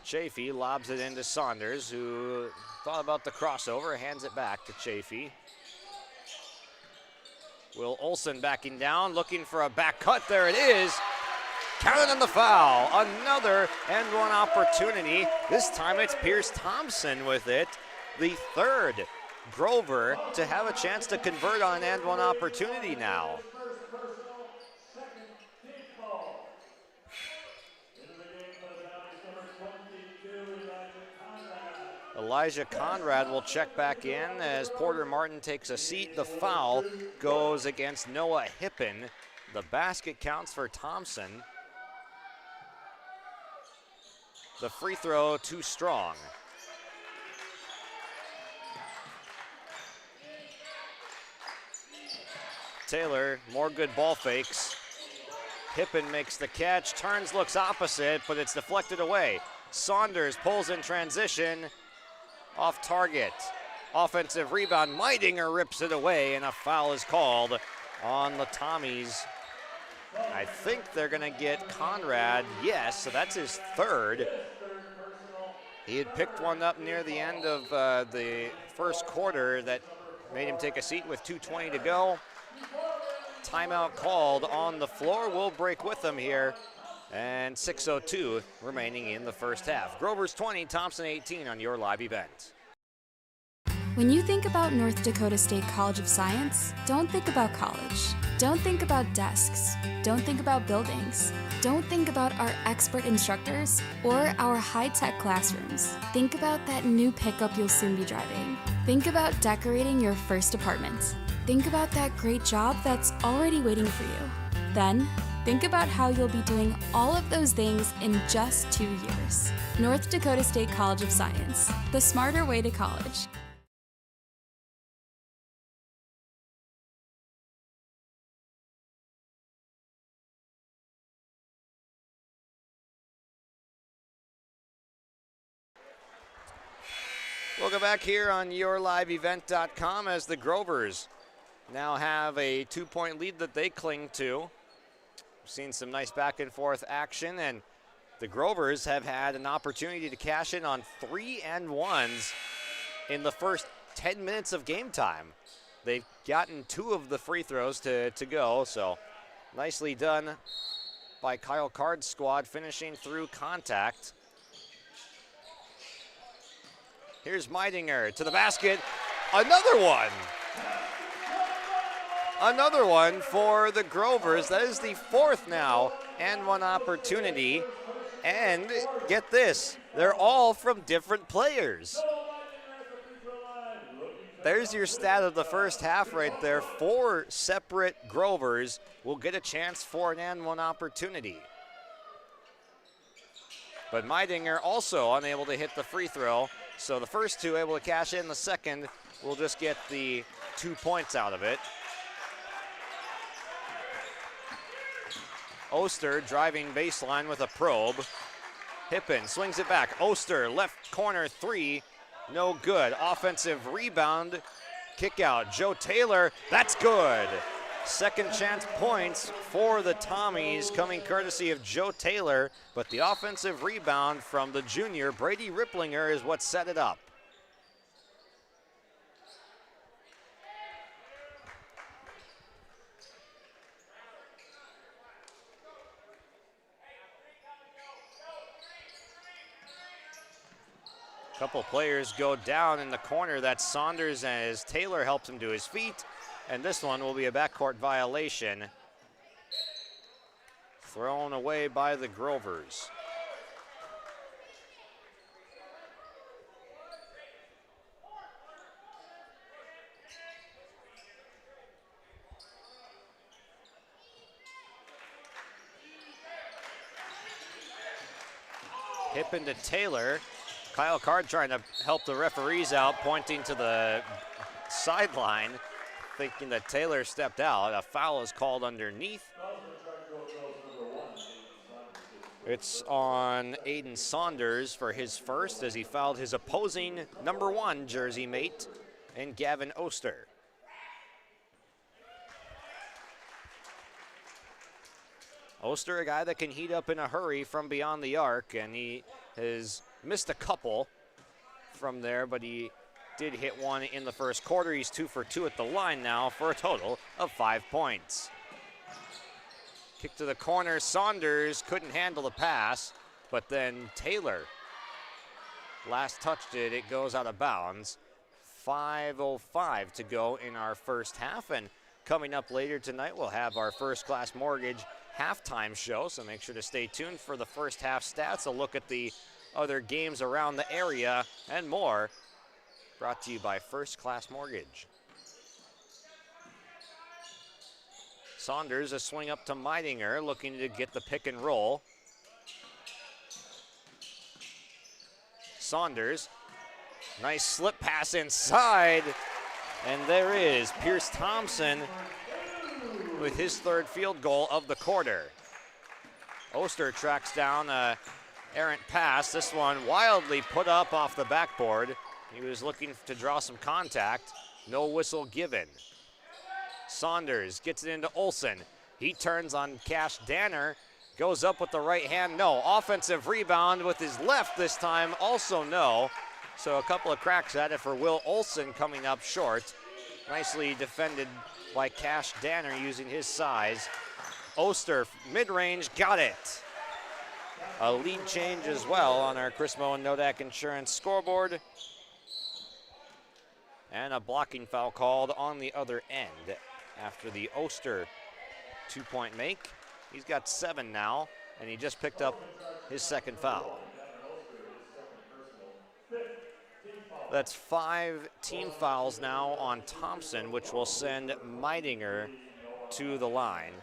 Chafee lobs it into Saunders, who thought about the crossover, hands it back to Chafee. Will Olson backing down, looking for a back cut. There it is. Counted on the foul. Another and one opportunity. This time it's Pierce Thompson with it. The 3rd Grover to have a chance to convert on an and one opportunity now. Elijah Conrad will check back in as Porter Martin takes a seat. The foul goes against Noah Hippen. The basket counts for Thompson. The free throw too strong. Taylor, more good ball fakes. Hippen makes the catch, turns, looks opposite, but it's deflected away. Saunders pulls in transition, off target. Offensive rebound. Meidinger rips it away, and a foul is called on the Tommies. I think they're going to get Conrad. Yes, so that's his third. He had picked one up near the end of the first quarter that made him take a seat with 2:20 to go. Timeout called on the floor. We'll break with them here. And 6:02 remaining in the first half. Grover's 20, Thompson 18 on your live event. When you think about North Dakota State College of Science, don't think about college. Don't think about desks. Don't think about buildings. Don't think about our expert instructors or our high-tech classrooms. Think about that new pickup you'll soon be driving. Think about decorating your first apartment. Think about that great job that's already waiting for you. Then, think about how you'll be doing all of those things in just 2 years. North Dakota State College of Science, the smarter way to college. Welcome back here on yourliveevent.com as the Grovers now have a 2-point lead that they cling to. We've seen some nice back and forth action, and the Grovers have had an opportunity to cash in on 3-and-1s in the first 10 minutes of game time. They've gotten 2 of the free throws to go, so nicely done by Kyle Card's squad, finishing through contact. Here's Meidinger to the basket. Another one. Another one for the Grovers. That is the 4th now and 1 opportunity. And get this, they're all from different players. There's your stat of the first half right there. 4 separate Grovers will get a chance for an and 1 opportunity. But Meidinger also unable to hit the free throw. So the first 2 able to cash in. The second will just get the 2 points out of it. Oster driving baseline with a probe. Hippen swings it back. Oster left corner 3. No good. Offensive rebound. Kick out. Joe Taylor. That's good. Second chance points for the Tommies coming courtesy of Joe Taylor, but the offensive rebound from the junior, Brady Ripplinger, is what set it up. Couple players go down in the corner. That's Saunders as Taylor helps him to his feet. And this one will be a backcourt violation. Thrown away by the Grovers. Hippen to Taylor. Kyle Card trying to help the referees out, pointing to the sideline, thinking that Taylor stepped out. A foul is called underneath. It's on Aiden Saunders for his first as he fouled his opposing number 1 jersey mate and Gavin Oster. Oster, a guy that can heat up in a hurry from beyond the arc, and he has missed a couple from there, but he did hit one in the first quarter. He's 2 for 2 at the line now for a total of 5 points. Kick to the corner. Saunders couldn't handle the pass, but then Taylor last touched it. It goes out of bounds. 5:05 to go in our first half, and coming up later tonight, we'll have our First Class Mortgage halftime show, so make sure to stay tuned for the first half stats, a look at the other games around the area, and more. Brought to you by First Class Mortgage. Saunders, a swing up to Meidinger, looking to get the pick and roll. Saunders, nice slip pass inside, and there is Pierce Thompson with his 3rd field goal of the quarter. Oster tracks down a errant pass. This one wildly put up off the backboard. He was looking to draw some contact. No whistle given. Saunders gets it into Olsen. He turns on Cash Danner. Goes up with the right hand. No. Offensive rebound with his left this time. Also no. So a couple of cracks at it for Will Olsen coming up short. Nicely defended by Cash Danner using his size. Oster, mid-range, got it. A lead change as well on our Chris Moen Nodak Insurance scoreboard. And a blocking foul called on the other end after the Oster 2-point make. He's got 7 now, and he just picked up his second foul. That's 5 team fouls now on Thompson, which will send Meidinger to the line.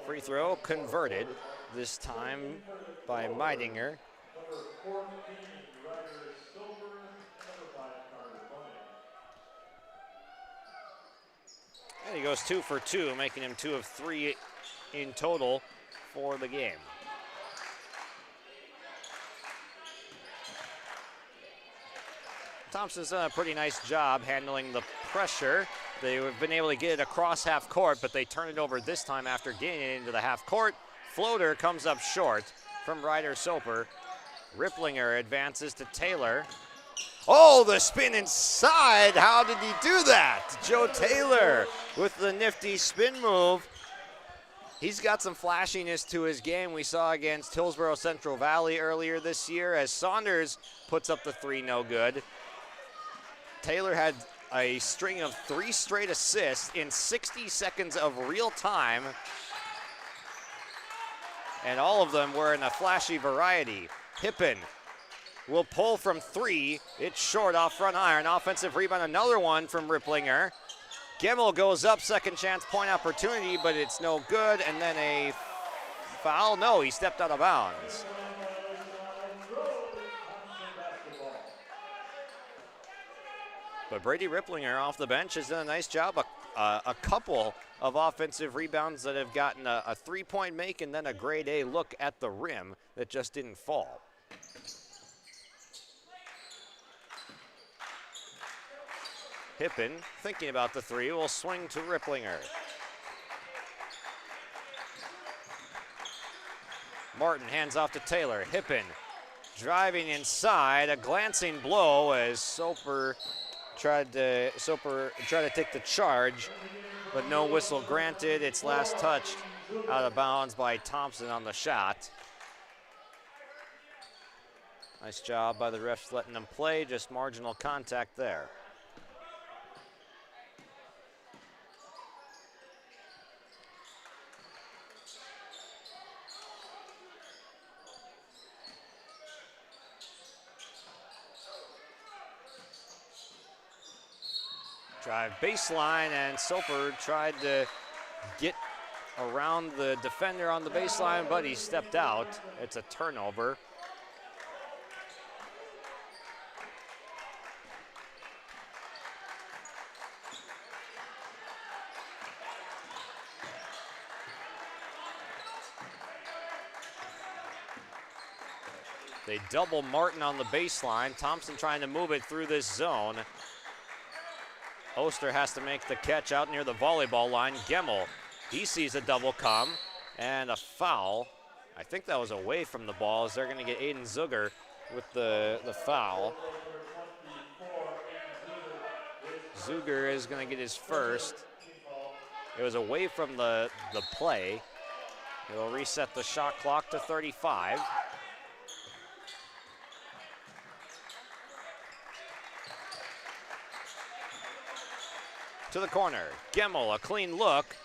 Free throw converted, this time by Meidinger. And he goes 2 for 2, making him 2 of 3 in total for the game. Thompson's done a pretty nice job handling the pressure. They've been able to get it across half court, but they turn it over this time after getting it into the half court. Floater comes up short from Ryder Soper. Ripplinger advances to Taylor. Oh, the spin inside. How did he do that? Joe Taylor with the nifty spin move. He's got some flashiness to his game. We saw against Hillsborough Central Valley earlier this year as Saunders puts up the 3, no good. Taylor had a string of 3 straight assists in 60 seconds of real time. And all of them were in a flashy variety. Pippen will pull from 3. It's short off front iron. Offensive rebound, another one from Ripplinger. Gemmel goes up, second chance point opportunity, but it's no good. And then a foul. No, he stepped out of bounds. But Brady Ripplinger off the bench has done a nice job. A couple of offensive rebounds that have gotten a 3-point make and then a grade A look at the rim that just didn't fall. Pippen, thinking about the 3, will swing to Ripplinger. Martin hands off to Taylor. Hippen driving inside, a glancing blow as Soper tried to take the charge, but no whistle granted. It's last touched out of bounds by Thompson on the shot. Nice job by the refs letting them play, just marginal contact there. Drive baseline, and Soper tried to get around the defender on the baseline, but he stepped out. It's a turnover. They double Martin on the baseline. Thompson trying to move it through this zone. Oster has to make the catch out near the volleyball line. Gemmel, he sees a double come and a foul. I think that was away from the ball as they're going to get Aiden Zuger with the foul. Zuger is going to get his first. It was away from the play. It'll reset the shot clock to 35. To the corner, Gemmel, a clean look,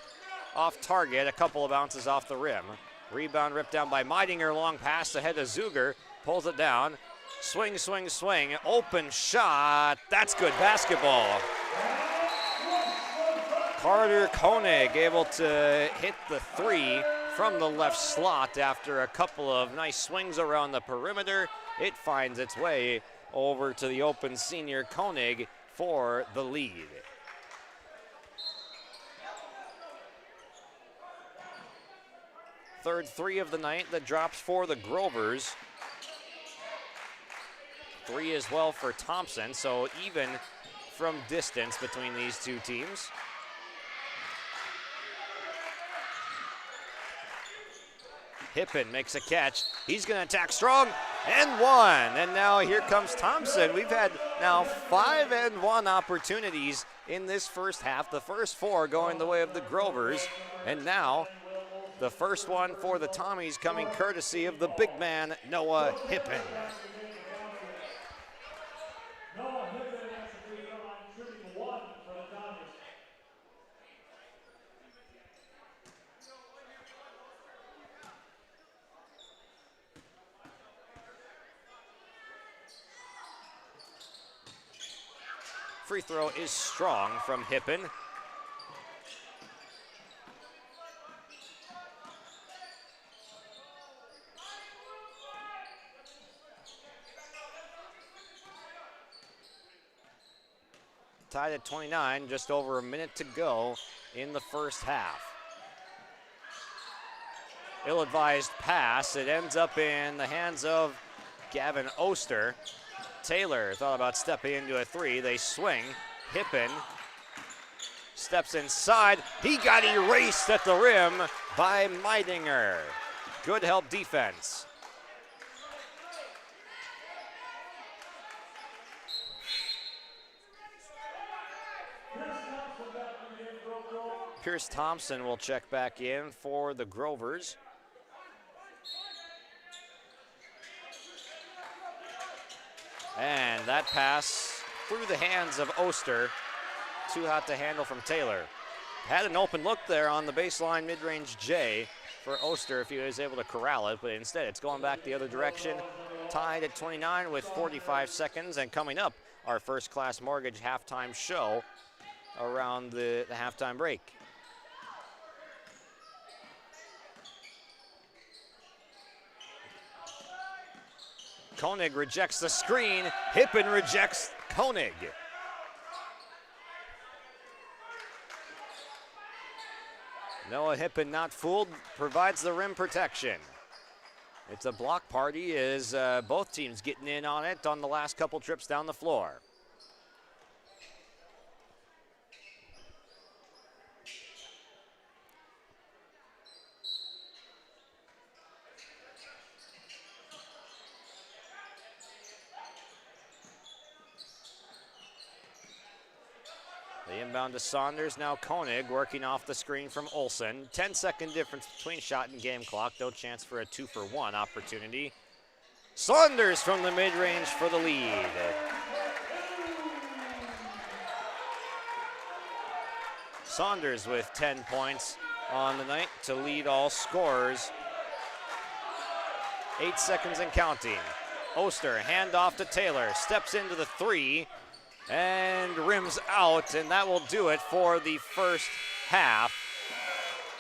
off target, a couple of bounces off the rim. Rebound ripped down by Meidinger, long pass ahead of Zuger, pulls it down, swing, swing, swing, open shot, that's good basketball. Carter Koenig able to hit the 3 from the left slot after a couple of nice swings around the perimeter. It finds its way over to the open senior Koenig for the lead. Third three of the night that drops for the Grovers. Three as well for Thompson, so even from distance between these two teams. Hippen makes a catch. He's going to attack strong and one. And now here comes Thompson. We've had now 5-and-1 opportunities in this first half. The first four going the way of the Grovers. And now the first one for the Tommies coming courtesy of the big man, Noah Hippen. Free throw is strong from Hippen. Tied at 29, just over a minute to go in the first half. Ill-advised pass. It ends up in the hands of Gavin Oster. Taylor thought about stepping into a three. They swing. Hippen steps inside. He got erased at the rim by Meidinger. Good help defense. Pierce Thompson will check back in for the Grovers. And that pass through the hands of Oster. Too hot to handle from Taylor. Had an open look there on the baseline mid-range J for Oster if he was able to corral it, but instead it's going back the other direction. Tied at 29 with 45 seconds, and coming up, our First Class Mortgage halftime show around the halftime break. Koenig rejects the screen. Hippen rejects Koenig. Noah Hippen, not fooled, provides the rim protection. It's a block party as both teams getting in on it on the last couple trips down the floor. The inbound to Saunders, now Koenig working off the screen from Olsen. 10-second difference between shot and game clock. No chance for a 2-for-1 opportunity. Saunders from the mid-range for the lead. Saunders with 10 points on the night to lead all scorers. 8 seconds and counting. Oster, handoff to Taylor, steps into the three and rims out, and that will do it for the first half.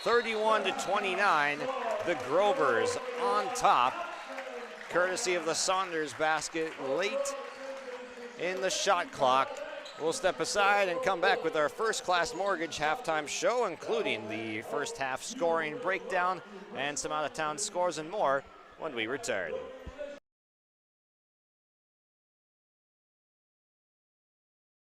31-29, the Grovers on top, courtesy of the Saunders basket late in the shot clock. We'll step aside and come back with our First Class Mortgage halftime show, including the first half scoring breakdown and some out-of-town scores and more when we return.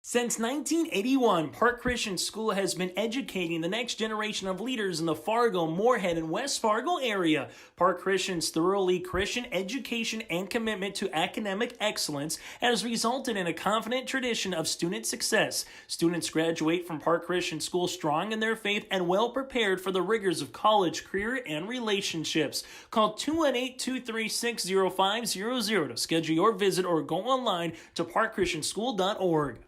Since 1981, Park Christian School has been educating the next generation of leaders in the Fargo, Moorhead, and West Fargo area. Park Christian's thoroughly Christian education and commitment to academic excellence has resulted in a confident tradition of student success. Students graduate from Park Christian School strong in their faith and well prepared for the rigors of college, career, and relationships. Call 218-236-0500 to schedule your visit or go online to parkchristianschool.org.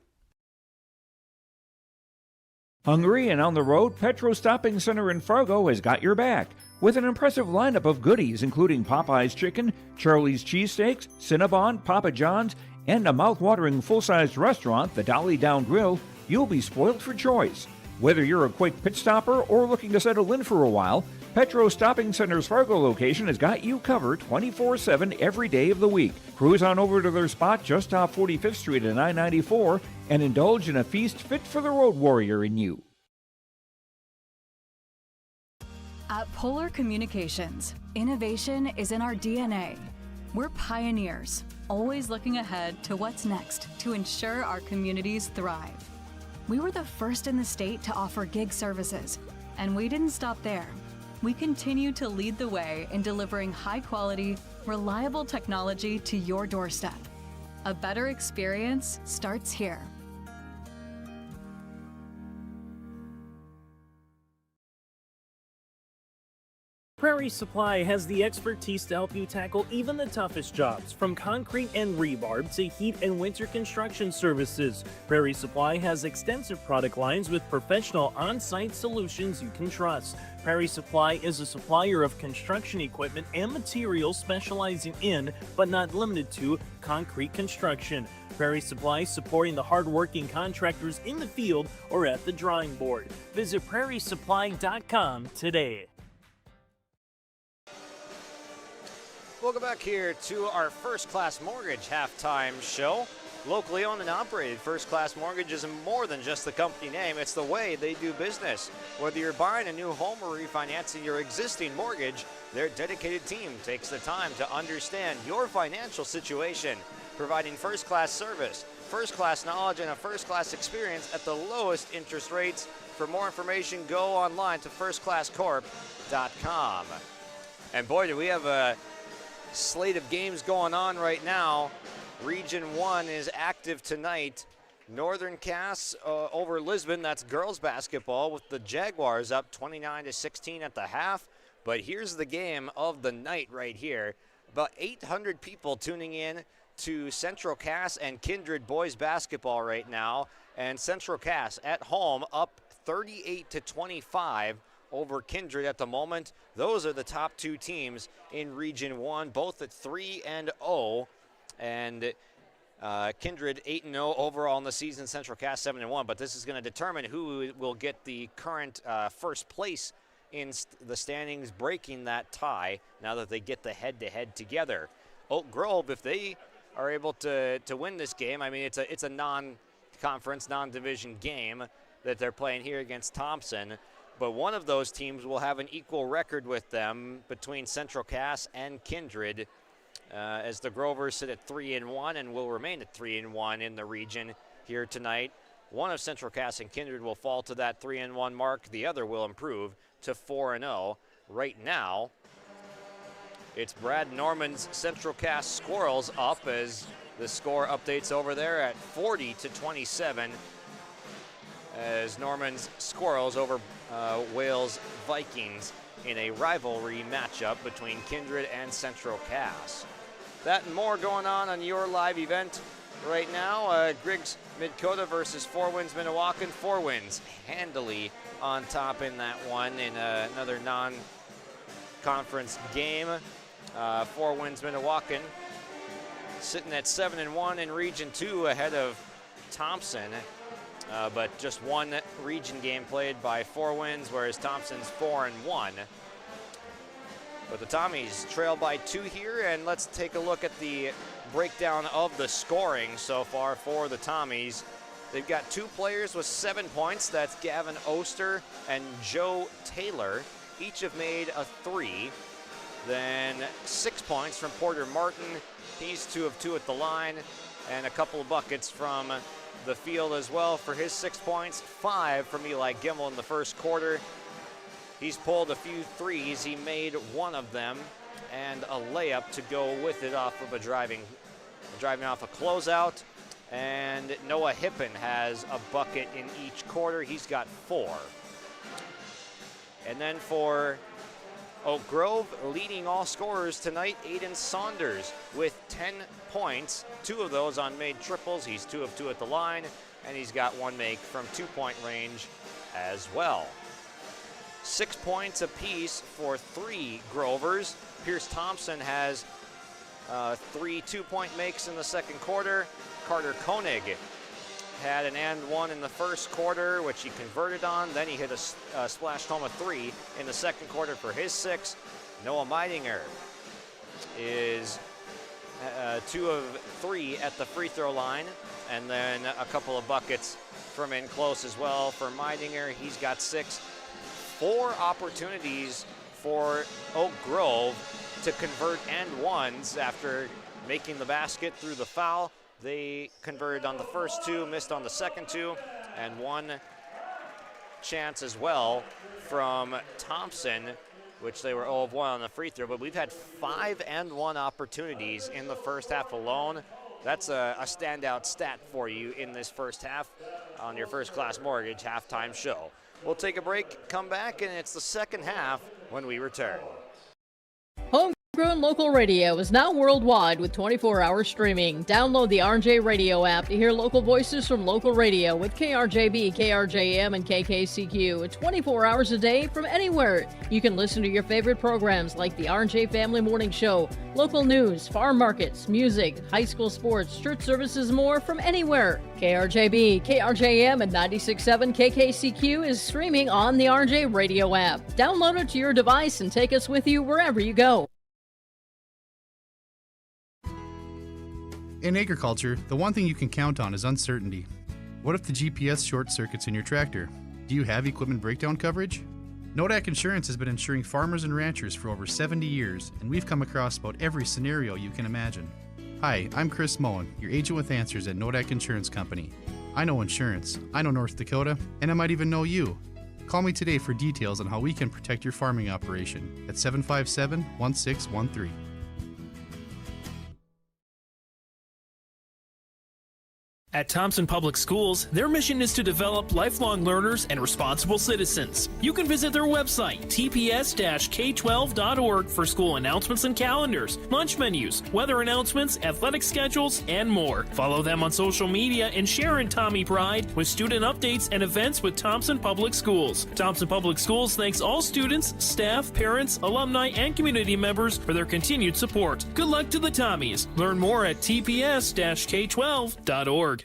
Hungry and on the road, Petro Stopping Center in Fargo has got your back with an impressive lineup of goodies including Popeye's Chicken, Charlie's Cheesesteaks, Cinnabon, Papa John's, and a mouth-watering full-sized restaurant, the Dolly Down Grill. You'll be spoiled for choice. Whether you're a quick pit stopper or looking to settle in for a while, Petro Stopping Center's Fargo location has got you covered 24/7 every day of the week. Cruise on over to their spot just off 45th Street and I-94 and indulge in a feast fit for the road warrior in you. At Polar Communications, innovation is in our DNA. We're pioneers, always looking ahead to what's next to ensure our communities thrive. We were the first in the state to offer gig services, and we didn't stop there. We continue to lead the way in delivering high-quality, reliable technology to your doorstep. A better experience starts here. Prairie Supply has the expertise to help you tackle even the toughest jobs, from concrete and rebar to heat and winter construction services. Prairie Supply has extensive product lines with professional on-site solutions you can trust. Prairie Supply is a supplier of construction equipment and materials specializing in, but not limited to, concrete construction. Prairie Supply supporting the hard-working contractors in the field or at the drawing board. Visit prairiesupply.com today. Welcome back here to our First Class Mortgage halftime show. Locally owned and operated, First Class Mortgage is more than just the company name. It's the way they do business. Whether you're buying a new home or refinancing your existing mortgage, their dedicated team takes the time to understand your financial situation, providing first-class service, first-class knowledge, and a first-class experience at the lowest interest rates. For more information, go online to firstclasscorp.com. And boy, do we have a slate of games going on right now. Region 1 is active tonight. Northern Cass over Lisbon, that's girls basketball, with the Jaguars up 29-16 at the half. But here's the game of the night right here. About 800 people tuning in to Central Cass and Kindred boys basketball right now. And Central Cass at home up 38-25 over Kindred at the moment. Those are the top two teams in Region 1, both at 3-0. And Kindred 8-0 overall in the season, Central Cass 7-1. But this is going to determine who will get the current first place in the standings, breaking that tie now that they get the head-to-head together. Oak Grove, if they are able to win this game, I mean, it's a non-conference, non-division game that they're playing here against Thompson. But one of those teams will have an equal record with them between Central Cass and Kindred, as the Grovers sit at 3-1 and will remain at 3-1 in the region here tonight. One of Central Cass and Kindred will fall to that 3-1 mark. The other will improve to 4-0. Right now, it's Brad Norman's Central Cass Squirrels up as the score updates over there at 40-27. As Norman's Squirrels over Wales Vikings in a rivalry matchup between Kindred and Central Cass. That and more going on your live event right now. Griggs Midkota versus Four Winds Minnewacan. Four Winds handily on top in that one in another non-conference game. Four Winds Minnewacan sitting at 7-1 in Region 2 ahead of Thompson. But just one region game played by Four Winds, whereas Thompson's 4-1. But the Tommies trail by 2 here, and let's take a look at the breakdown of the scoring so far for the Tommies. They've got 2 players with 7 points. That's Gavin Oster and Joe Taylor. Each have made a 3. Then 6 points from Porter Martin. He's 2 of 2 at the line, and a couple of buckets from the field as well for his 6 points. 5 from Eli Gimmel in the first quarter. He's pulled a few threes. He made one of them, and a layup to go with it off of driving off a closeout. And Noah Hippen has a bucket in each quarter. He's got 4. And then for Oak Grove, leading all scorers tonight, Aiden Saunders with 10 points. 2 of those on made triples. He's 2 of 2 at the line, and he's got 1 make from 2-point range as well. 6 points apiece for 3 Grovers. Pierce Thompson has 3 2-point makes in the second quarter. Carter Koenig had an and one in the first quarter, which he converted on. Then he hit a splashed home a 3 in the second quarter for his 6. Noah Meidinger is 2 of 3 at the free throw line, and then a couple of buckets from in close as well for Meidinger. He's got 6. 4 opportunities for Oak Grove to convert and ones after making the basket through the foul. They converted on the first 2, missed on the second 2, and 1 chance as well from Thompson, which they were 0 of 1 on the free throw. But we've had 5 and 1 opportunities in the first half alone. That's a standout stat for you in this first half on your First Class Mortgage halftime show. We'll take a break, come back, and it's the second half when we return. Homegrown local radio is now worldwide with 24-hour streaming. Download the RJ Radio app to hear local voices from local radio with KRJB, KRJM, and KKCQ 24 hours a day from anywhere. You can listen to your favorite programs like the RJ Family Morning Show, local news, farm markets, music, high school sports, church services, more from anywhere. KRJB, KRJM, and 96.7 KKCQ is streaming on the RJ Radio app. Download it to your device and take us with you wherever you go. In agriculture, the one thing you can count on is uncertainty. What if the GPS short circuits in your tractor? Do you have equipment breakdown coverage? Nodak Insurance has been insuring farmers and ranchers for over 70 years, and we've come across about every scenario you can imagine. Hi, I'm Chris Moen, your agent with answers at Nodak Insurance Company. I know insurance, I know North Dakota, and I might even know you. Call me today for details on how we can protect your farming operation at 757-1613. At Thompson Public Schools, their mission is to develop lifelong learners and responsible citizens. You can visit their website, tps-k12.org, for school announcements and calendars, lunch menus, weather announcements, athletic schedules, and more. Follow them on social media and share in Tommy Pride with student updates and events with Thompson Public Schools. Thompson Public Schools thanks all students, staff, parents, alumni, and community members for their continued support. Good luck to the Tommies. Learn more at tps-k12.org.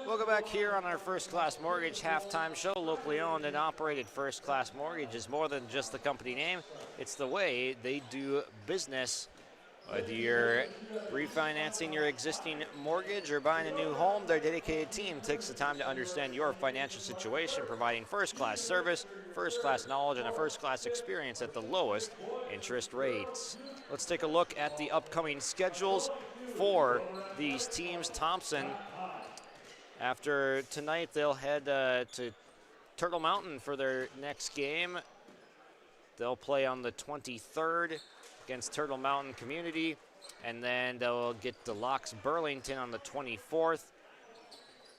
Welcome back here on our First Class Mortgage halftime show. Locally owned and operated First Class Mortgage is more than just the company name. It's the way they do business. Whether you're refinancing your existing mortgage or buying a new home, their dedicated team takes the time to understand your financial situation, providing first-class service, first-class knowledge, and a first-class experience at the lowest interest rates. Let's take a look at the upcoming schedules for these teams. Thompson, after tonight, they'll head to Turtle Mountain for their next game. They'll play on the 23rd against Turtle Mountain Community, and then they'll get to Locks Burlington on the 24th.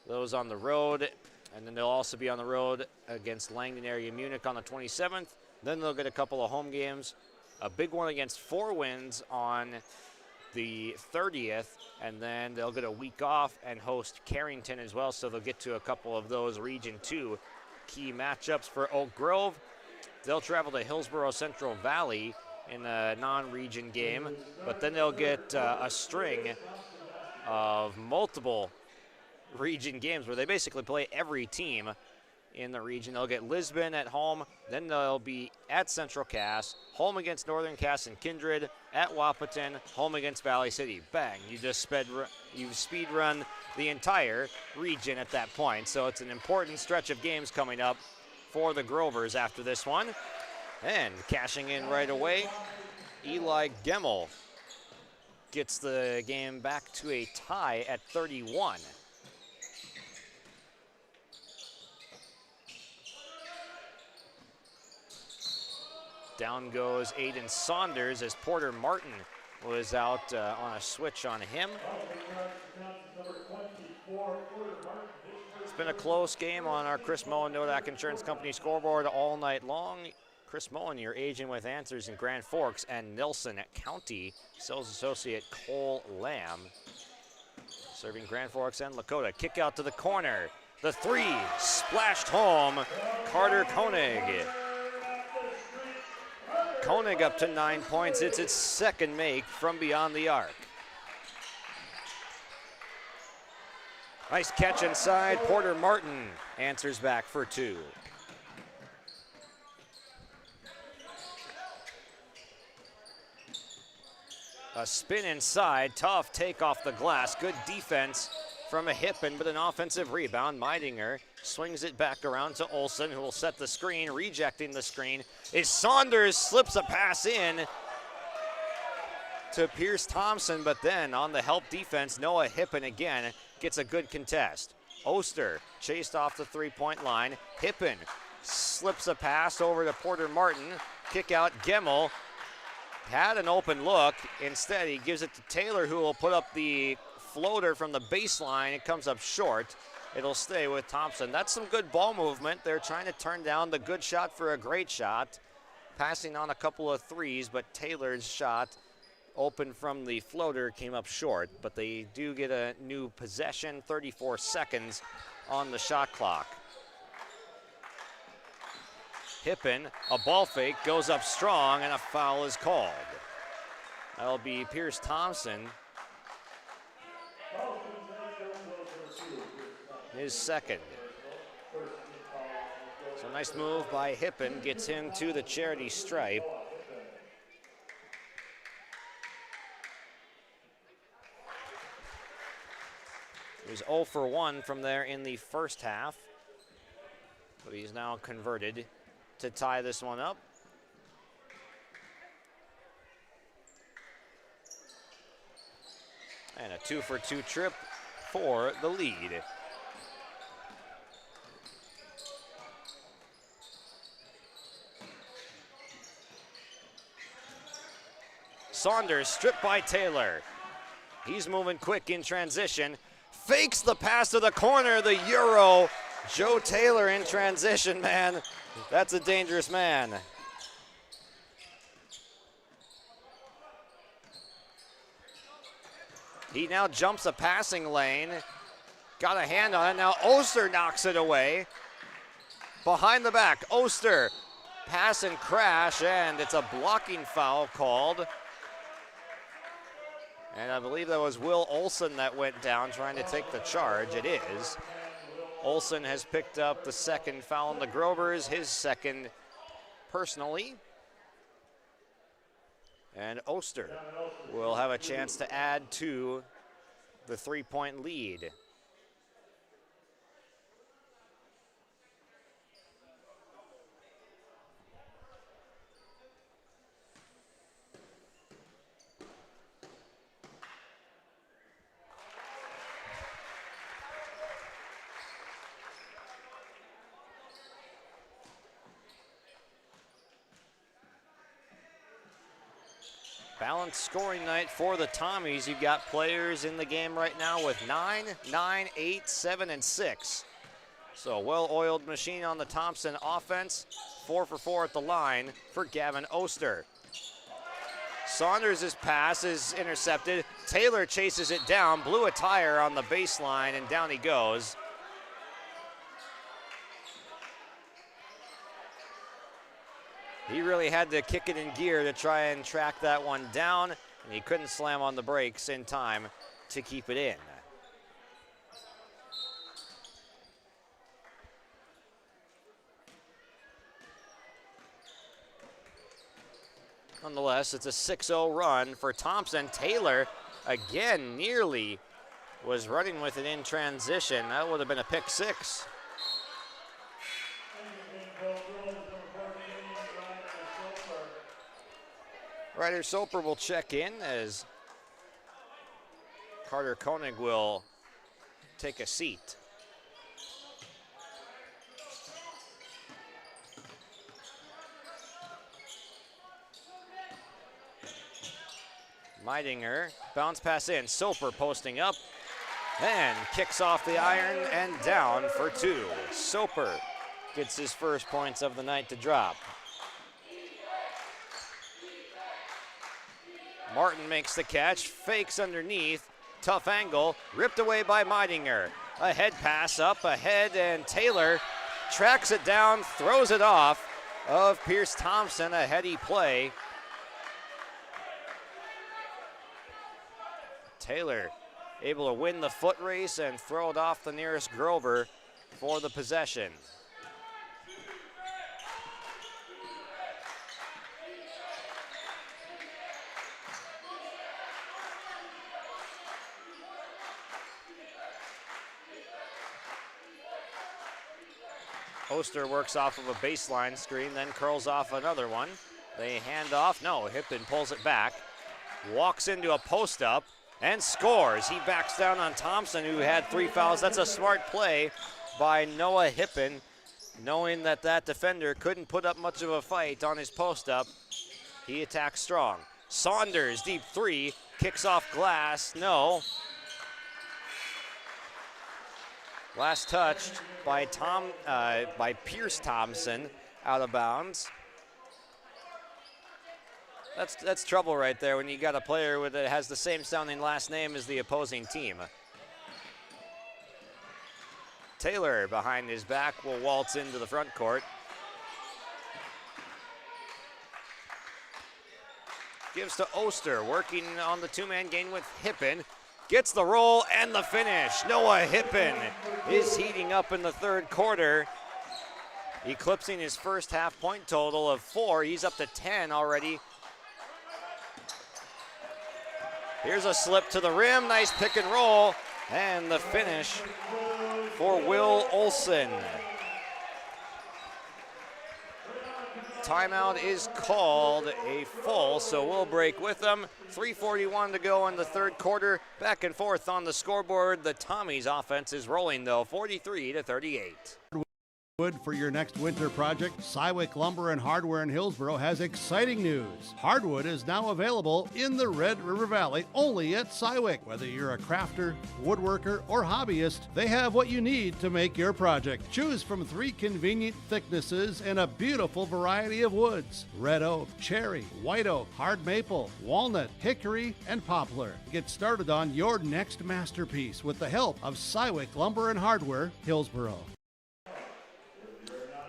Those on the road, and then they'll also be on the road against Langdon Area Munich on the 27th. Then they'll get a couple of home games, a big one against Four Winds on the 30th, and then they'll get a week off and host Carrington as well, so they'll get to a couple of those Region 2 key matchups for Oak Grove. They'll travel to Hillsborough Central Valley in a non-region game, but then they'll get a string of multiple region games where they basically play every team in the region. They'll get Lisbon at home, then they'll be at Central Cass, home against Northern Cass and Kindred, at Wahpeton, home against Valley City. Bang, you speed run the entire region at that point. So it's an important stretch of games coming up for the Grovers after this one. And cashing in right away, Eli Gemmel gets the game back to a tie at 31. Down goes Aiden Saunders as Porter Martin was out on a switch on him. It's been a close game on our Chris Moen Nodak Insurance Company scoreboard all night long. Chris Moen, your agent with answers in Grand Forks, and Nelson County sales associate Cole Lamb serving Grand Forks and Lakota. Kick out to the corner. The 3 splashed home. Carter Koenig. Koenig up to 9 points. It's its second make from beyond the arc. Nice catch inside. Porter Martin answers back for 2. A spin inside, tough take off the glass. Good defense from a Hippen, but an offensive rebound. Meidinger swings it back around to Olsen, who will set the screen. Rejecting the screen is Saunders, slips a pass in to Pierce Thompson, but then on the help defense, Noah Hippen again gets a good contest. Oster chased off the three-point line. Hippen slips a pass over to Porter Martin. Kick out Gemmel. Had an open look. Instead, he gives it to Taylor, who will put up the floater from the baseline. It comes up short. It'll stay with Thompson. That's some good ball movement. They're trying to turn down the good shot for a great shot. Passing on a couple of threes, but Taylor's shot open from the floater came up short. But they do get a new possession, 34 seconds on the shot clock. Hippen, a ball fake, goes up strong, and a foul is called. That'll be Pierce Thompson. His second. So nice move by Hippen, gets him to the charity stripe. He was 0 for 1 from there in the first half, but he's now converted to tie this one up. And a 2 for 2 trip for the lead. Saunders stripped by Taylor. He's moving quick in transition. Fakes the pass to the corner, the Euro. Joe Taylor in transition, man. That's a dangerous man. He now jumps a passing lane. Got a hand on it. Now Oster knocks it away. Behind the back, Oster. Pass and crash, and it's a blocking foul called. And I believe that was Will Olsen that went down trying to take the charge. It is. Olsen has picked up the second foul on the Grovers, his second personally. And Oster will have a chance to add to the three-point lead. Balanced scoring night for the Tommies. You've got players in the game right now with 9, 9, 8, 7, and 6. So a well-oiled machine on the Thompson offense. 4 for 4 at the line for Gavin Oster. Saunders' pass is intercepted. Taylor chases it down, blew a tire on the baseline, and down he goes. He really had to kick it in gear to try and track that one down, and he couldn't slam on the brakes in time to keep it in. Nonetheless, it's a 6-0 run for Thompson. Taylor, again, nearly was running with it in transition. That would have been a pick six. Ryder Soper will check in as Carter Koenig will take a seat. Meidinger, bounce pass in, Soper posting up, and kicks off the iron and down for two. Soper gets his first points of the night to drop. Martin makes the catch, fakes underneath, tough angle, ripped away by Meidinger. A head pass up ahead, and Taylor tracks it down, throws it off of Pierce Thompson, a heady play. Taylor able to win the foot race and throw it off the nearest Grover for the possession. Oster works off of a baseline screen, then curls off another one. They hand off. No, Hippen pulls it back. Walks into a post-up and scores. He backs down on Thompson, who had 3 fouls. That's a smart play by Noah Hippen, knowing that that defender couldn't put up much of a fight on his post-up. He attacks strong. Saunders, deep three, kicks off glass. No. Last touched by Pierce Thompson, out of bounds. That's trouble right there when you got a player that has the same sounding last name as the opposing team. Taylor behind his back will waltz into the front court. Gives to Oster, working on the two-man game with Hippen. Gets the roll and the finish. Noah Hippen is heating up in the third quarter, eclipsing his first half point total of 4. He's up to 10 already. Here's a slip to the rim, nice pick and roll, and the finish for Will Olson. Timeout is called, a full, so we'll break with them. 3:41 to go in the third quarter. Back and forth on the scoreboard. The Tommies offense is rolling though, 43-38. Wood for your next winter project, Cywick Lumber and Hardware in Hillsboro has exciting news. Hardwood is now available in the Red River Valley only at Cywick. Whether you're a crafter, woodworker, or hobbyist, they have what you need to make your project. Choose from 3 convenient thicknesses and a beautiful variety of woods: red oak, cherry, white oak, hard maple, walnut, hickory, and poplar. Get started on your next masterpiece with the help of Cywick Lumber and Hardware, Hillsboro.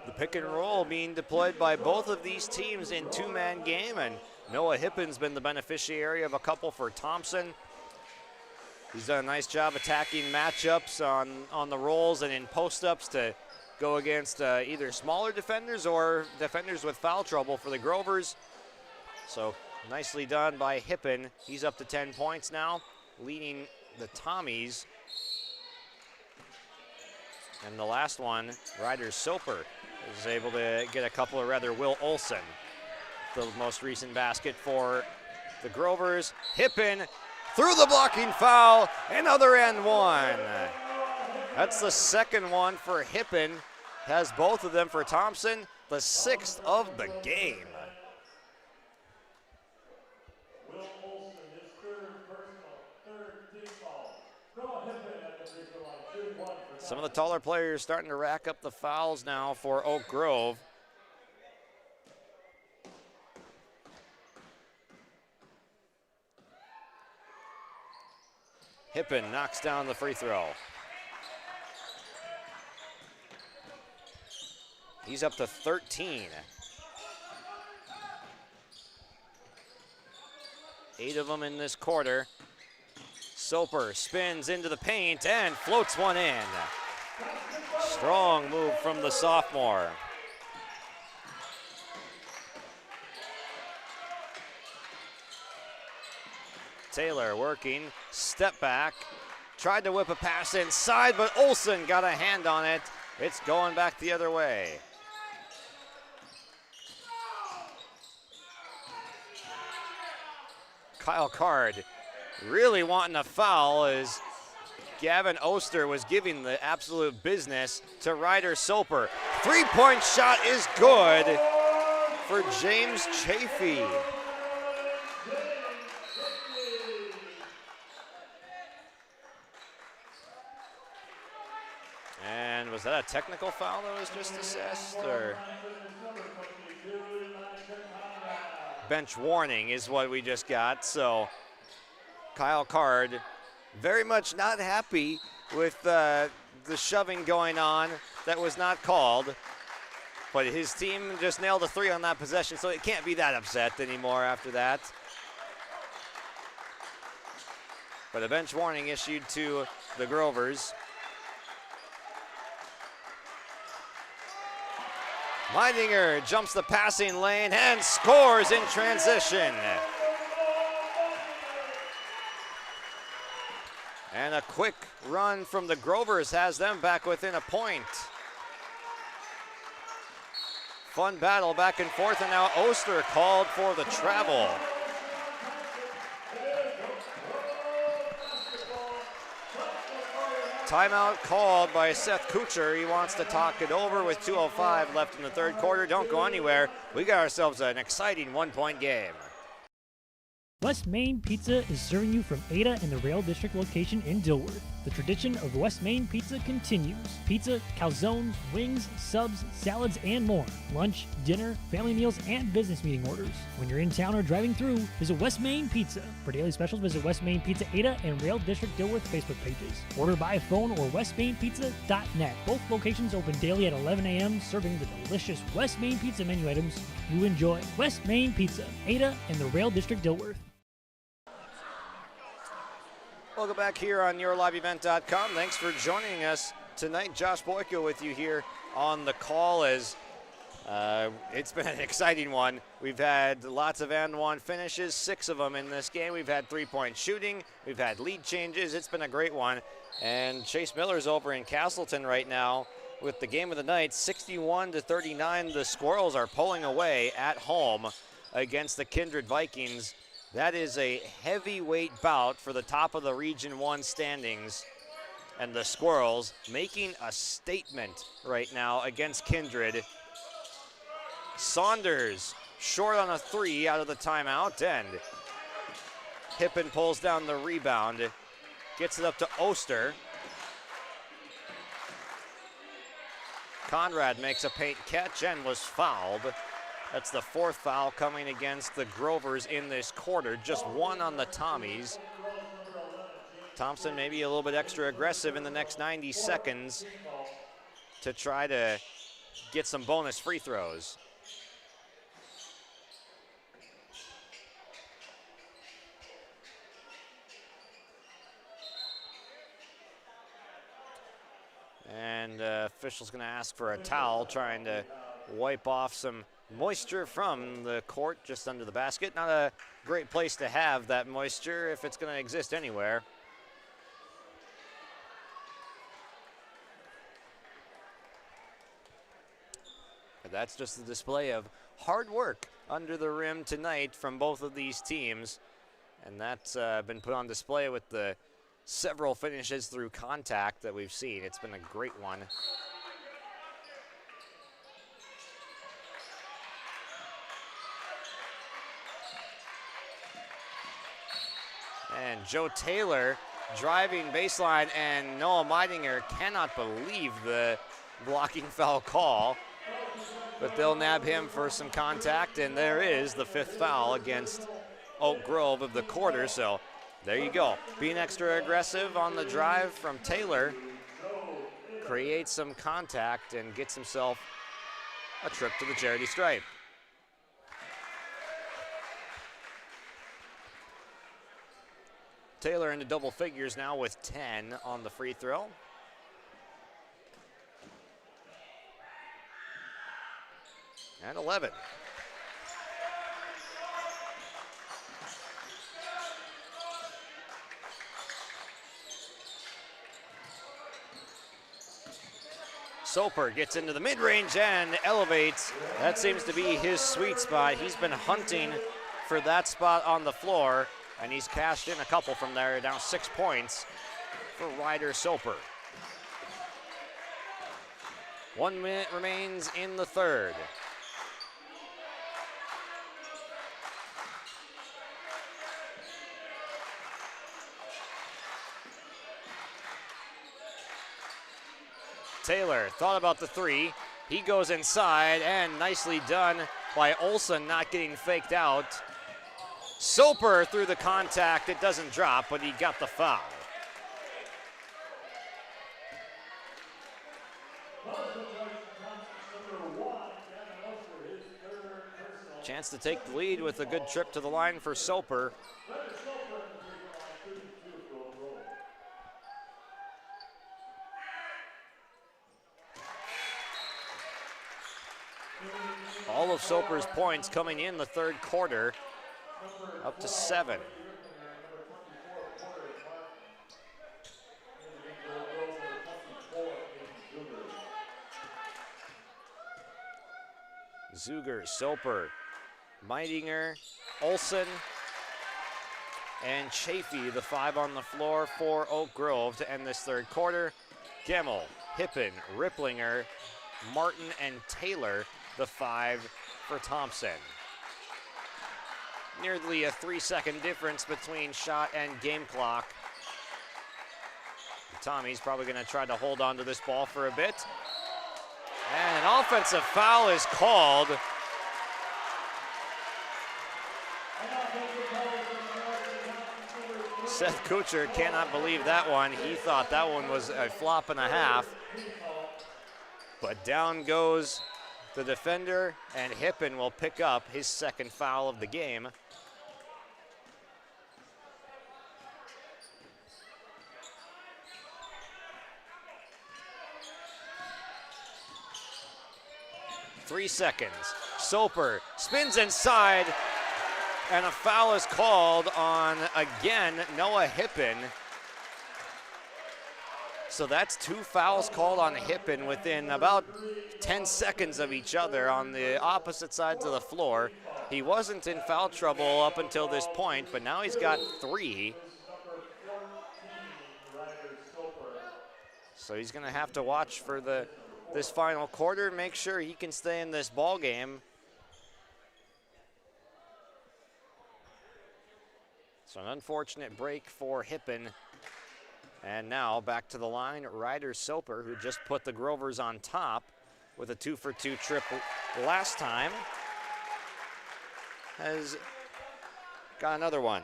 The pick and roll being deployed by both of these teams in two-man game, and Noah Hippen's been the beneficiary of a couple for Thompson. He's done a nice job attacking matchups on the rolls and in post-ups to go against either smaller defenders or defenders with foul trouble for the Grovers. So nicely done by Hippen. He's up to 10 points now, leading the Tommies. And the last one, Ryder Soper, is able to get a couple, or rather Will Olson, the most recent basket for the Grovers. Hippen through the blocking foul, another and one. That's the second one for Hippen. Has both of them for Thompson, the 6th of the game. Some of the taller players starting to rack up the fouls now for Oak Grove. Hippen knocks down the free throw. He's up to 13. 8 of them in this quarter. Soper spins into the paint and floats one in. Strong move from the sophomore. Taylor working, step back, tried to whip a pass inside, but Olson got a hand on it. It's going back the other way. Kyle Card really wanting a foul as Gavin Oster was giving the absolute business to Ryder Soper. Three-point shot is good for James Chafee. And was that a technical foul that was just assessed, or? Bench warning is what we just got, so Kyle Card very much not happy with the shoving going on that was not called, but his team just nailed a 3 on that possession, so it can't be that upset anymore after that. but a bench warning issued to the Grovers. Leidinger jumps the passing lane and scores in transition. And a quick run from the Grovers has them back within a point. Fun battle back and forth, and now Oster called for the travel. Timeout called by Seth Kuchar. He wants to talk it over with 2:05 left in the third quarter. Don't go anywhere. We got ourselves an exciting one-point game. West Main Pizza is serving you from Ada and the Rail District location in Dilworth. The tradition of West Main Pizza continues. Pizza, calzones, wings, subs, salads, and more. Lunch, dinner, family meals, and business meeting orders. When you're in town or driving through, visit West Main Pizza. For daily specials, visit West Main Pizza Ada and Rail District Dilworth Facebook pages. Order by phone or westmainpizza.net. Both locations open daily at 11 a.m., serving the delicious West Main Pizza menu items you enjoy. West Main Pizza, Ada and the Rail District Dilworth. Welcome back here on YourLiveEvent.com. Thanks for joining us tonight. Josh Boyko with you here on the call as it's been an exciting one. We've had lots of and one finishes, 6 of them in this game. We've had three-point shooting. We've had lead changes. It's been a great one. And Chase Miller's over in Castleton right now with the game of the night, 61-39. The Squirrels are pulling away at home against the Kindred Vikings. That is a heavyweight bout for the top of the Region 1 standings. And the Squirrels making a statement right now against Kindred. Saunders short on a 3 out of the timeout, and Hippen pulls down the rebound. Gets it up to Oster. Conrad makes a paint catch and was fouled. That's the 4th foul coming against the Grovers in this quarter. Just 1 on the Tommies. Thompson maybe a little bit extra aggressive in the next 90 seconds to try to get some bonus free throws. And official's gonna ask for a towel, trying to wipe off some moisture from the court just under the basket. Not a great place to have that moisture if it's going to exist anywhere. But that's just a display of hard work under the rim tonight from both of these teams. And that's been put on display with the several finishes through contact that we've seen. It's been a great one. And Joe Taylor driving baseline, and Noah Meidinger cannot believe the blocking foul call. But they'll nab him for some contact, and there is the 5th foul against Oak Grove of the quarter. So there you go. Being extra aggressive on the drive from Taylor. Creates some contact and gets himself a trip to the charity stripe. Taylor into double figures now with 10 on the free throw. And 11. Soper gets into the mid-range and elevates. That seems to be his sweet spot. He's been hunting for that spot on the floor, and he's cashed in a couple from there. Now 6 points for Ryder Soper. 1 minute remains in the third. Taylor thought about the 3. He goes inside, and nicely done by Olsen, not getting faked out. Soper through the contact. It doesn't drop, but he got the foul. Chance to take the lead with a good trip to the line for Soper. All of Soper's points coming in the third quarter, up to 7. Zuger, Soper, Meidinger, Olson, and Chafee, the 5 on the floor for Oak Grove to end this third quarter. Gemmel, Hippen, Ripplinger, Martin, and Taylor, the 5 for Thompson. Nearly a 3-second difference between shot and game clock. Tommy's probably going to try to hold on to this ball for a bit. And an offensive foul is called. Seth Kuchar cannot believe that one. He thought that one was a flop and a half. But down goes the defender, and Hippen will pick up his second foul of the game. Three seconds. Soper spins inside, and a foul is called on, again, Noah Hippen. So that's 2 fouls called on Hippen within about 10 seconds of each other on the opposite sides of the floor. He wasn't in foul trouble up until this point, but now he's got 3. So he's going to have to watch for this final quarter, make sure he can stay in this ball game. So an unfortunate break for Hippen. And now back to the line, Ryder Soper, who just put the Grovers on top with a 2-for-2 trip last time, has got another one.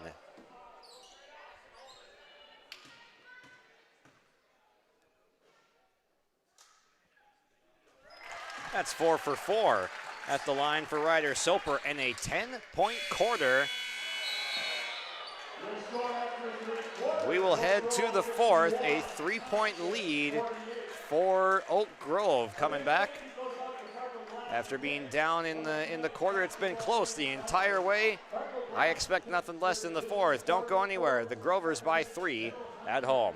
That's 4 for 4 at the line for Ryder Soper, and a 10-point quarter. We will head to the fourth, a 3-point lead for Oak Grove coming back. After being down in the quarter, it's been close the entire way. I expect nothing less in the fourth. Don't go anywhere. The Grovers by 3 at home.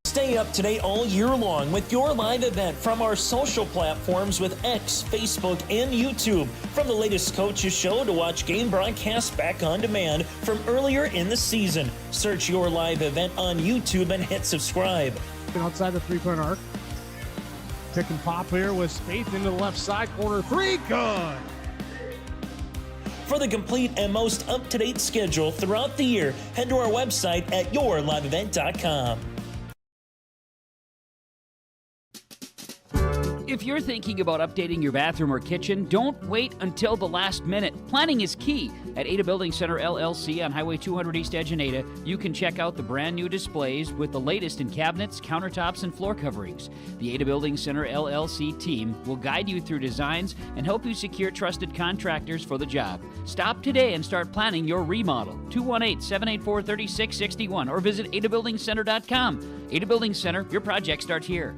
Stay up to date all year long with your live event from our social platforms with X, Facebook, and YouTube. From the latest coaches show to watch game broadcasts back on demand from earlier in the season. Search your live event on YouTube and hit subscribe. Outside the 3-point arc. Pick and pop here with Spaeth into the left side corner. 3, good. For the complete and most up-to-date schedule throughout the year, head to our website at yourliveevent.com. If you're thinking about updating your bathroom or kitchen, don't wait until the last minute. Planning is key. At Ada Building Center LLC on Highway 200 East Edge in Ada, you can check out the brand new displays with the latest in cabinets, countertops, and floor coverings. The Ada Building Center LLC team will guide you through designs and help you secure trusted contractors for the job. Stop today and start planning your remodel. 218-784-3661 or visit adabuildingcenter.com. Ada Building Center, your project starts here.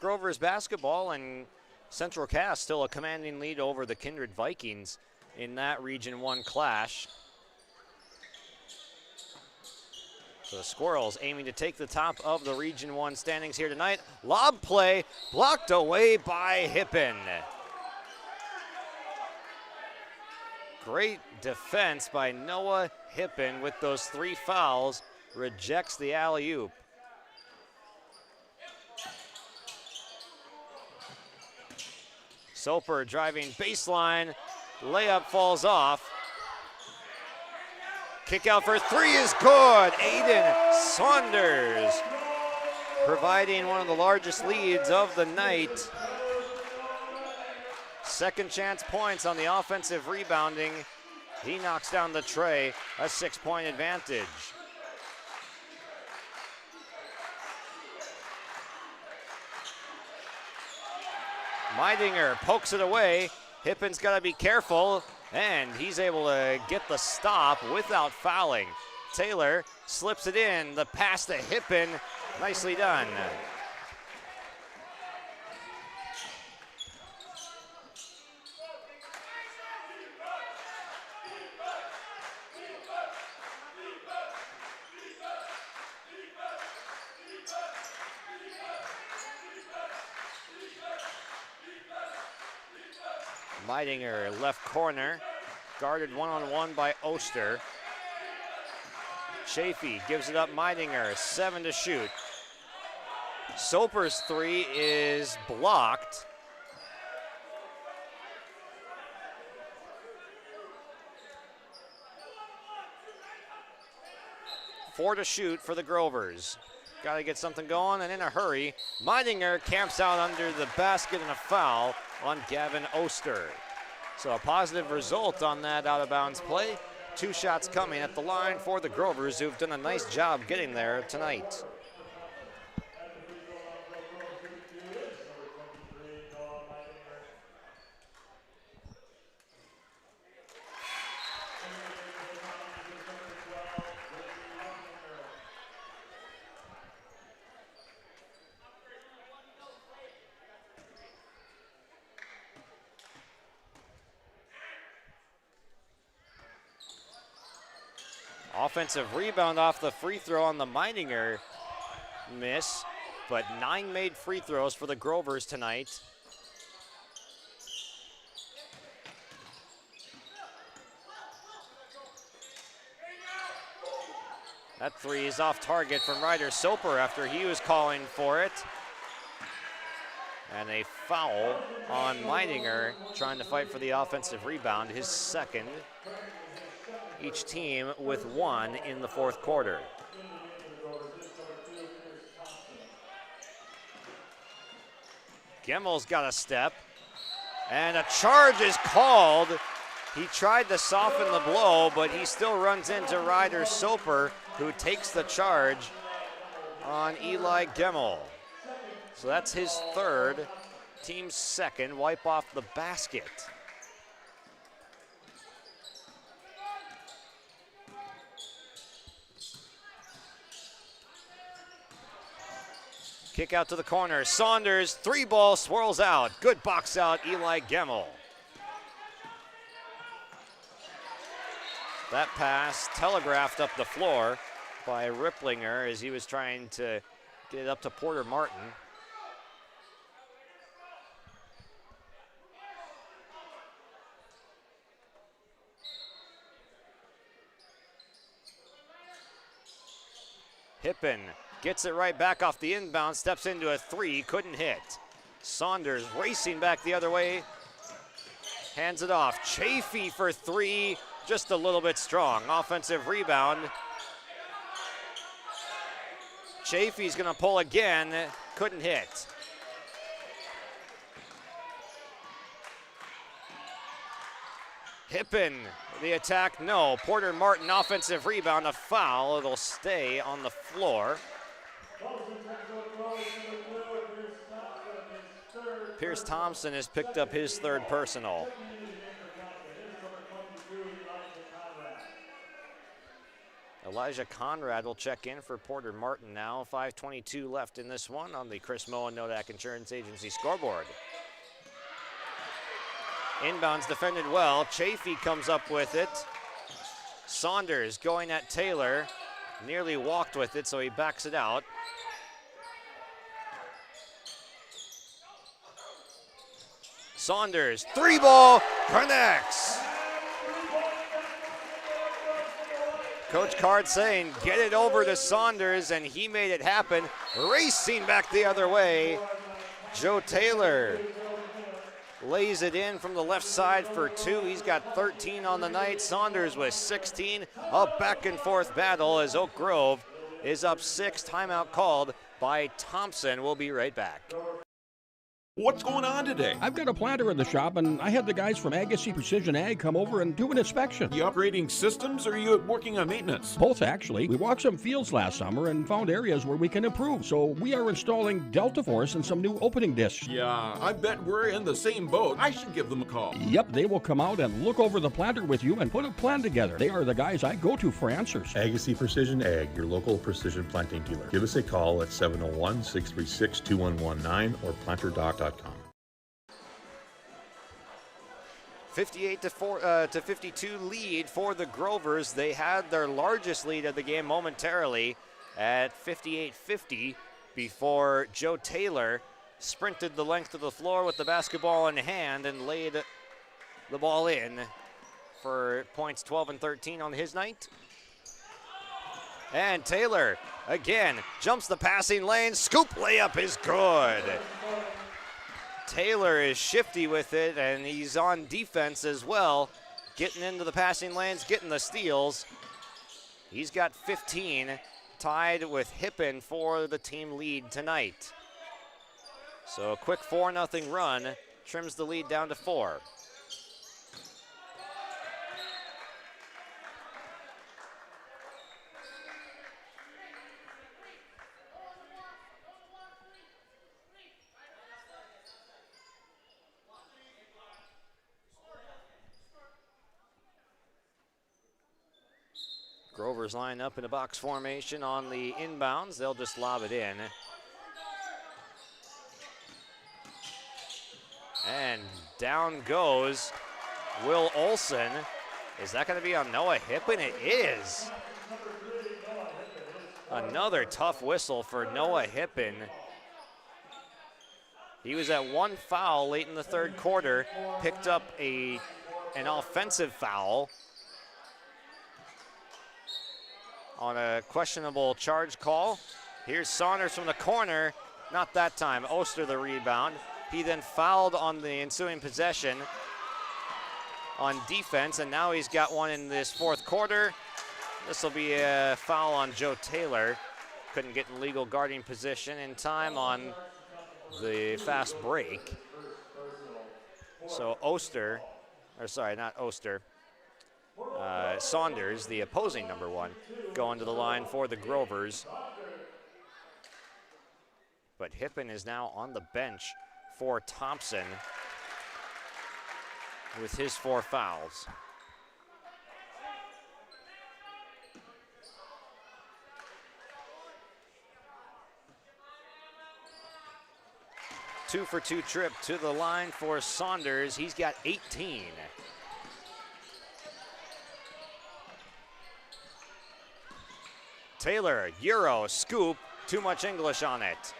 Grovers basketball and Central Cass still a commanding lead over the Kindred Vikings in that Region 1 clash. So the Squirrels aiming to take the top of the Region 1 standings here tonight. Lob play blocked away by Hippen. Great defense by Noah Hippen with those 3 fouls. Rejects the alley-oop. Soper driving baseline, layup falls off. Kick out for 3 is good. Aiden Saunders providing one of the largest leads of the night. Second chance points on the offensive rebounding. He knocks down the tray, a 6-point advantage. Meidinger pokes it away. Hippen's got to be careful, and he's able to get the stop without fouling. Taylor slips it in. The pass to Hippen, nicely done. Meidinger, left corner, guarded one-on-one by Oster. Chafee gives it up, Meidinger, 7 to shoot. Soper's three is blocked. Four to shoot for the Grovers. Got to get something going, and in a hurry, Meidinger camps out under the basket and a foul on Gavin Oster. So a positive result on that out-of-bounds play. 2 shots coming at the line for the Grovers, who've done a nice job getting there tonight. Offensive rebound off the free throw on the Meidinger miss, but 9 made free throws for the Grovers tonight. That three is off target from Ryder Soper after he was calling for it. And a foul on Meidinger, trying to fight for the offensive rebound, his second. Each team with 1 in the fourth quarter. Gemmel's got a step, and a charge is called. He tried to soften the blow, but he still runs into Ryder Soper, who takes the charge on Eli Gemmel. So that's his third, team's second, wipe off the basket. Kick out to the corner. Saunders, 3-ball, swirls out. Good box out, Eli Gemmel. That pass telegraphed up the floor by Ripplinger as he was trying to get it up to Porter Martin. Hippen gets it right back off the inbound, steps into a three, couldn't hit. Saunders racing back the other way, hands it off. Chafee for three, just a little bit strong. Offensive rebound. Chafee's gonna pull again, couldn't hit. Hippen, the attack, no. Porter Martin, offensive rebound, a foul. It'll stay on the floor. Pierce Thompson has picked up his third personal. Elijah Conrad will check in for Porter Martin now. 5:22 left in this one on the Chris Moen Nodak Insurance Agency scoreboard. Inbounds defended well. Chafee comes up with it. Saunders going at Taylor. Nearly walked with it, so he backs it out. Saunders, 3-ball, connects. Coach Card saying, get it over to Saunders, and he made it happen. Racing back the other way, Joe Taylor lays it in from the left side for two. He's got 13 on the night. Saunders with 16. A back and forth battle as Oak Grove is up 6. Timeout called by Thompson. We'll be right back. What's going on today? I've got a planter in the shop, and I had the guys from Agassi Precision Ag come over and do an inspection. You upgrading systems, or are you working on maintenance? Both, actually. We walked some fields last summer and found areas where we can improve. So we are installing Delta Force and some new opening discs. Yeah, I bet we're in the same boat. I should give them a call. Yep, they will come out and look over the planter with you and put a plan together. They are the guys I go to for answers. Agassi Precision Ag, your local precision planting dealer. Give us a call at 701-636-2119 or planterdoc.com. 58 to 52 lead for the Grovers. They had their largest lead of the game momentarily at 58-50 before Joe Taylor sprinted the length of the floor with the basketball in hand and laid the ball in for points 12 and 13 on his night. And Taylor, again, jumps the passing lane. Scoop layup is good. Taylor is shifty with it, and he's on defense as well, getting into the passing lanes, getting the steals. He's got 15, tied with Hippen for the team lead tonight. So a quick 4-0 run trims the lead down to 4. Grovers line up in a box formation on the inbounds. They'll just lob it in. And down goes Will Olson. Is that going to be on Noah Hippen? It is. Another tough whistle for Noah Hippen. He was at 1 foul late in the third quarter, picked up an offensive foul on a questionable charge call. Here's Saunders from the corner. Not that time. Oster the rebound. He then fouled on the ensuing possession on defense, and now he's got one in this fourth quarter. This will be a foul on Joe Taylor. Couldn't get in legal guarding position in time on the fast break. So Saunders, the opposing number 1, going to the line for the Grovers. But Hippen is now on the bench for Thompson with his 4 fouls. Two for 2 trip to the line for Saunders. He's got 18. Taylor, Euro, scoop, too much English on it.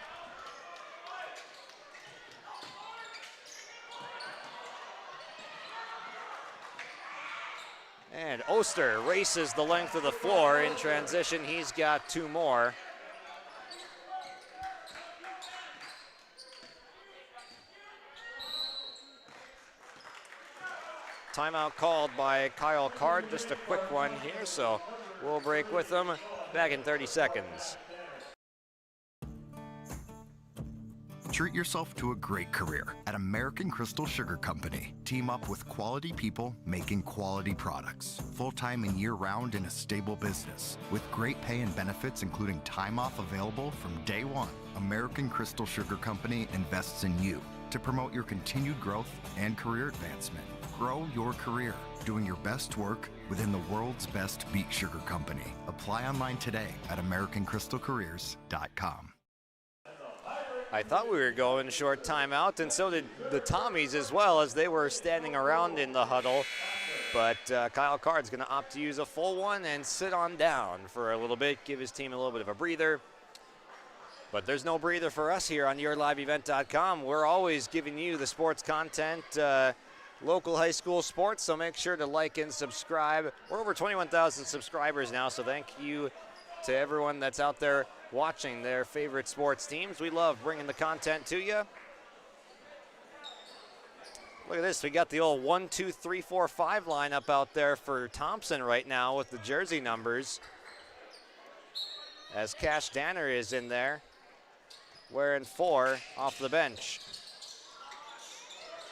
And Oster races the length of the floor. In transition, he's got 2 more. Timeout called by Kyle Card, just a quick one here, so we'll break with them. Back in 30 seconds. Treat yourself to a great career at American Crystal Sugar Company. Team up with quality people making quality products. Full-time and year-round in a stable business. With great pay and benefits including time off available from day 1. American Crystal Sugar Company invests in you to promote your continued growth and career advancement. Grow your career, doing your best work within the world's best beet sugar company. Apply online today at AmericanCrystalCareers.com. I thought we were going short timeout, and so did the Tommies as well, as they were standing around in the huddle. But Kyle Card's going to opt to use a full one and sit on down for a little bit, give his team a little bit of a breather. But there's no breather for us here on YourLiveEvent.com. We're always giving you the sports content, local high school sports, so make sure to like and subscribe. We're over 21,000 subscribers now, so thank you to everyone that's out there watching their favorite sports teams. We love bringing the content to you. Look at this, we got the old 1, 2, 3, 4, 5 lineup out there for Thompson right now with the jersey numbers. As Cash Danner is in there, wearing 4 off the bench.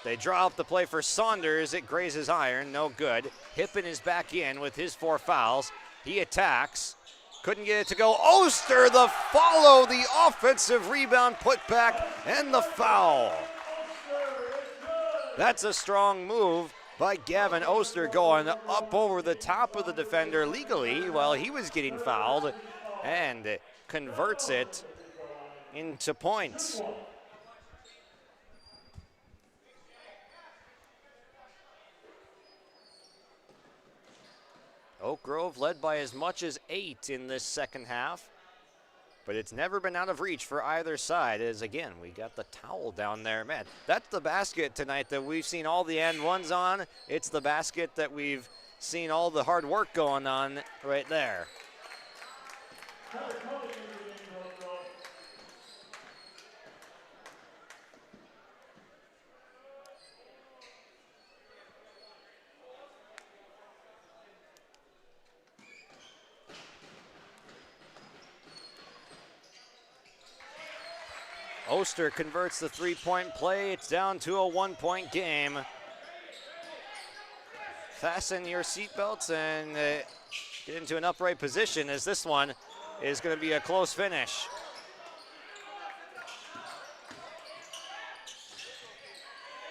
They draw up the play for Saunders. It grazes iron, no good. Hippen is back in with his 4 fouls. He attacks. Couldn't get it to go. Oster, the follow, the offensive rebound, putback, and the foul. That's a strong move by Gavin Oster, going up over the top of the defender legally while he was getting fouled, and converts it into points. Oak Grove led by as much as 8 in this second half. but it's never been out of reach for either side. As again, we got the towel down there. Man, that's the basket tonight that we've seen all the end ones on. It's the basket that we've seen all the hard work going on right there. Oster converts the three-point play. It's down to a one-point game. Fasten your seatbelts and get into an upright position, as this one is going to be a close finish.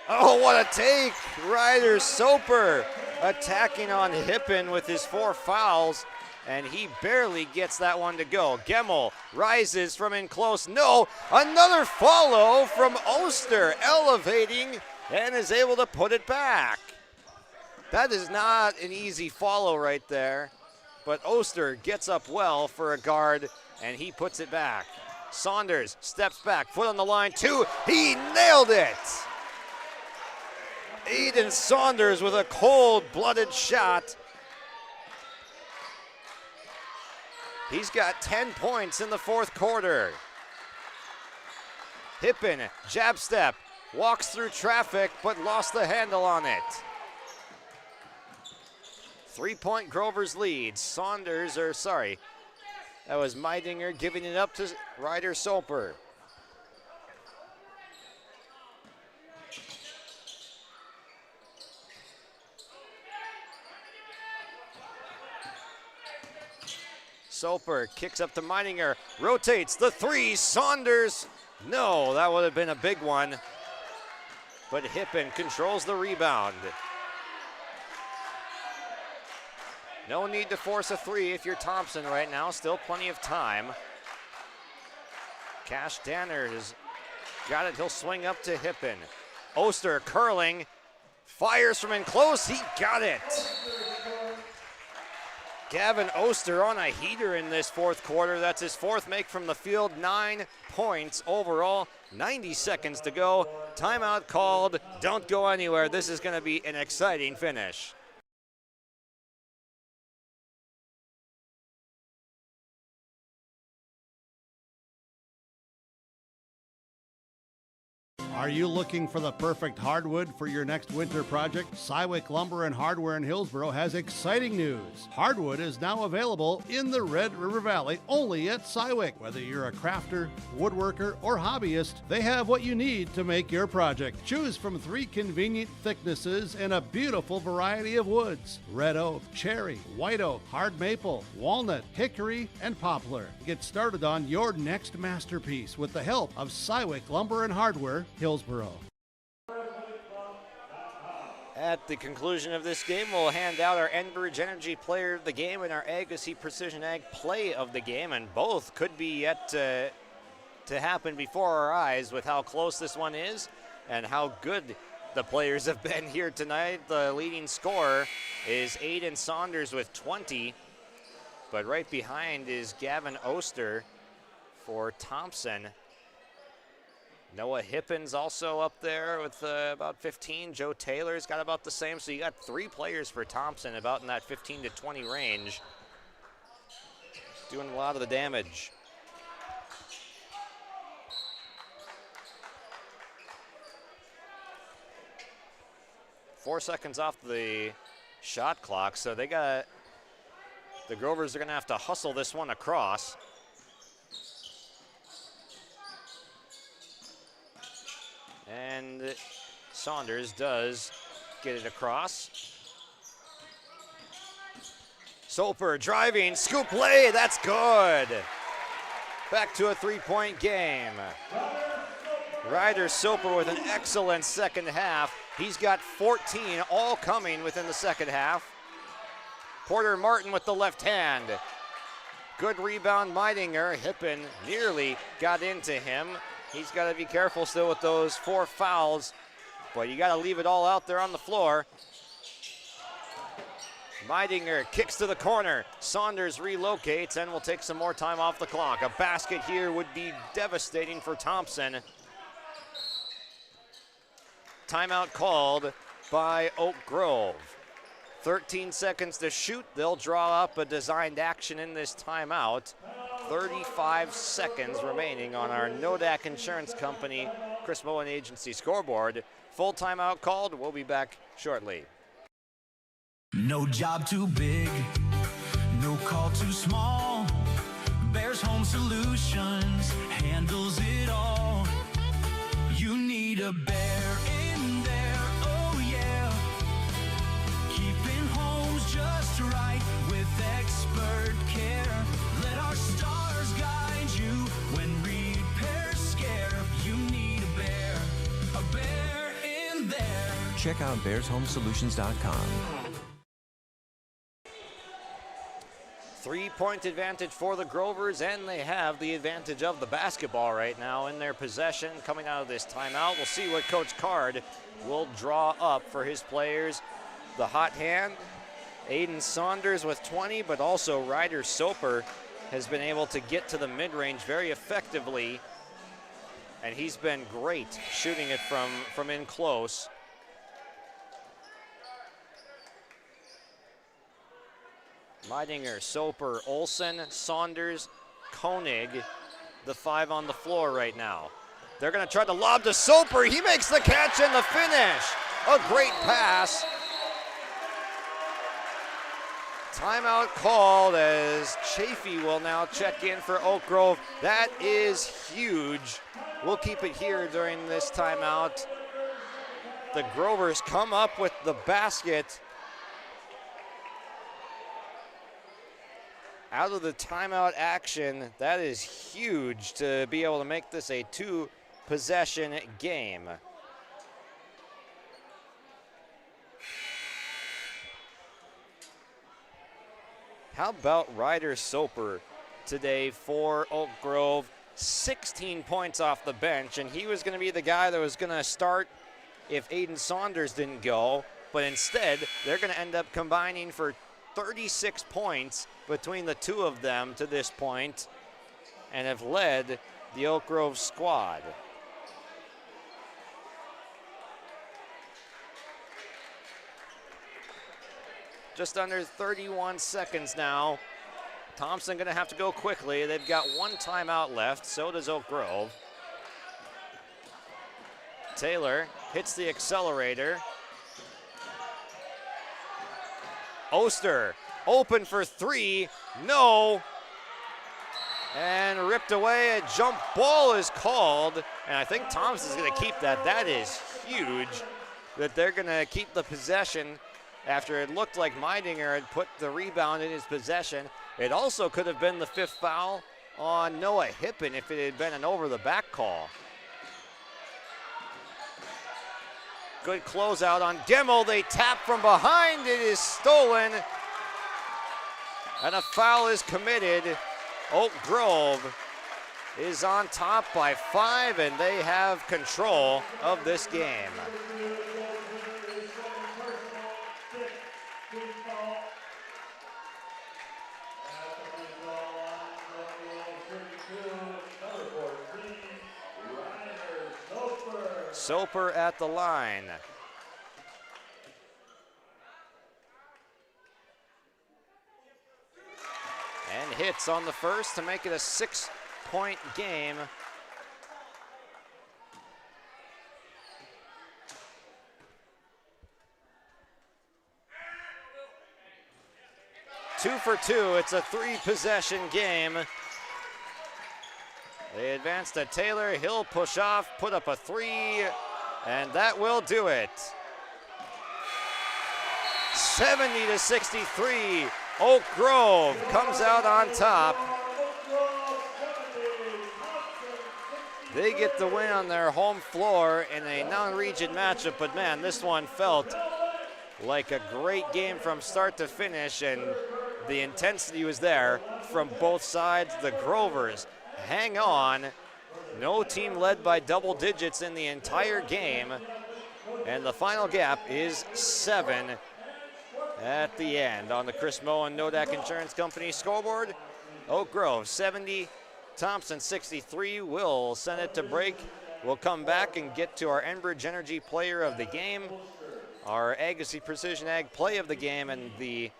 Oh, what a take! Ryder Soper attacking on Hippen with his 4 fouls, and he barely gets that one to go. Gemmel rises from in close. No, another follow from Oster, elevating and is able to put it back. That is not an easy follow right there, but Oster gets up well for a guard, and he puts it back. Saunders steps back, foot on the line, 2. He nailed it! Aiden Saunders with a cold-blooded shot. He's got 10 points in the fourth quarter. Hippen, jab step, walks through traffic, but lost the handle on it. 3-point Grover's lead. That was Meidinger giving it up to Ryder Soper. Soper kicks up to Meidinger, rotates the 3, Saunders. No, that would have been a big one. But Hippen controls the rebound. No need to force a 3 if you're Thompson right now, still plenty of time. Cash Danner has got it, he'll swing up to Hippen. Oster curling, fires from in close, he got it. Gavin Oster on a heater in this fourth quarter. That's his 4th make from the field, 9 points overall, 90 seconds to go. Timeout called, don't go anywhere. This is gonna be an exciting finish. Are you looking for the perfect hardwood for your next winter project? Cywick Lumber and Hardware in Hillsboro has exciting news. Hardwood is now available in the Red River Valley only at Cywick. Whether you're a crafter, woodworker, or hobbyist, they have what you need to make your project. Choose from 3 convenient thicknesses and a beautiful variety of woods: red oak, cherry, white oak, hard maple, walnut, hickory, and poplar. Get started on your next masterpiece with the help of Cywick Lumber and Hardware, Hillsboro. At the conclusion of this game, we'll hand out our Enbridge Energy Player of the Game and our Agassiz Precision Ag Play of the Game, and both could be yet to happen before our eyes with how close this one is and how good the players have been here tonight. The leading scorer is Aiden Saunders with 20, but right behind is Gavin Oster for Thompson. Noah Hippen's also up there with about 15. Joe Taylor's got about the same. So you got 3 players for Thompson about in that 15 to 20 range. Doing a lot of the damage. Four seconds off the shot clock. So the Grovers are going to have to hustle this one across. And Saunders does get it across. Soper driving, scoop lay, that's good. Back to a 3-point game. Ryder Soper with an excellent second half. He's got 14, all coming within the second half. Porter Martin with the left hand. Good rebound, Meidinger. Hippen nearly got into him. He's got to be careful still with those 4 fouls, but you got to leave it all out there on the floor. Meidinger kicks to the corner. Saunders relocates and will take some more time off the clock. A basket here would be devastating for Thompson. Timeout called by Oak Grove. 13 seconds to shoot. They'll draw up a designed action in this timeout. 35 seconds remaining on our Nodak Insurance Company Chris Bowen Agency scoreboard. Full timeout called. We'll be back shortly. No job too big, no call too small. Bears Home Solutions handles it all. You need a bear in there, oh yeah. Keeping homes just right with expert care. Let our stars guide you when repairs scare. You need a bear in there. Check out bearshomesolutions.com. 3-point advantage for the Grovers, and they have the advantage of the basketball right now in their possession coming out of this timeout. We'll see what Coach Card will draw up for his players. The hot hand, Aiden Saunders with 20, but also Ryder Soper has been able to get to the mid-range very effectively, and he's been great shooting it from in close. Meidinger, Soper, Olsen, Saunders, Koenig, the 5 on the floor right now. They're going to try to lob to Soper. He makes the catch and the finish. A great pass. Timeout called as Chafee will now check in for Oak Grove. That is huge. We'll keep it here during this timeout. The Grovers come up with the basket out of the timeout action. That is huge to be able to make this a 2-possession game. How about Ryder Soper today for Oak Grove? 16 points off the bench, and he was going to be the guy that was going to start if Aiden Saunders didn't go, but instead they're going to end up combining for 36 points between the two of them to this point and have led the Oak Grove squad. Just under 31 seconds now. Thompson going to have to go quickly. They've got one timeout left, so does Oak Grove. Taylor hits the accelerator. Oster open for 3, no. And ripped away, a jump ball is called, and I think Thompson's gonna keep that. That is huge that they're gonna keep the possession after it looked like Meidinger had put the rebound in his possession. It also could have been the 5th foul on Noah Hippen if it had been an over-the-back call. Good closeout on Gemmel. They tap from behind. It is stolen. And a foul is committed. Oak Grove is on top by 5, and they have control of this game. Soper at the line. And hits on the first to make it a 6-point game. Two for two, it's a 3-possession game. They advance to Taylor, he'll push off, put up a 3, and that will do it. 70-63, Oak Grove comes out on top. They get the win on their home floor in a non-region matchup, but man, this one felt like a great game from start to finish, and the intensity was there from both sides. The Grovers hang on. No team led by double digits in the entire game, and the final gap is 7. at the end. On the Chris Moe and Nodak Insurance Company scoreboard, Oak Grove 70, Thompson 63. We'll send it to break. We'll come back and get to our Enbridge Energy Player of the Game, our Agassiz Precision Ag Play of the Game, and the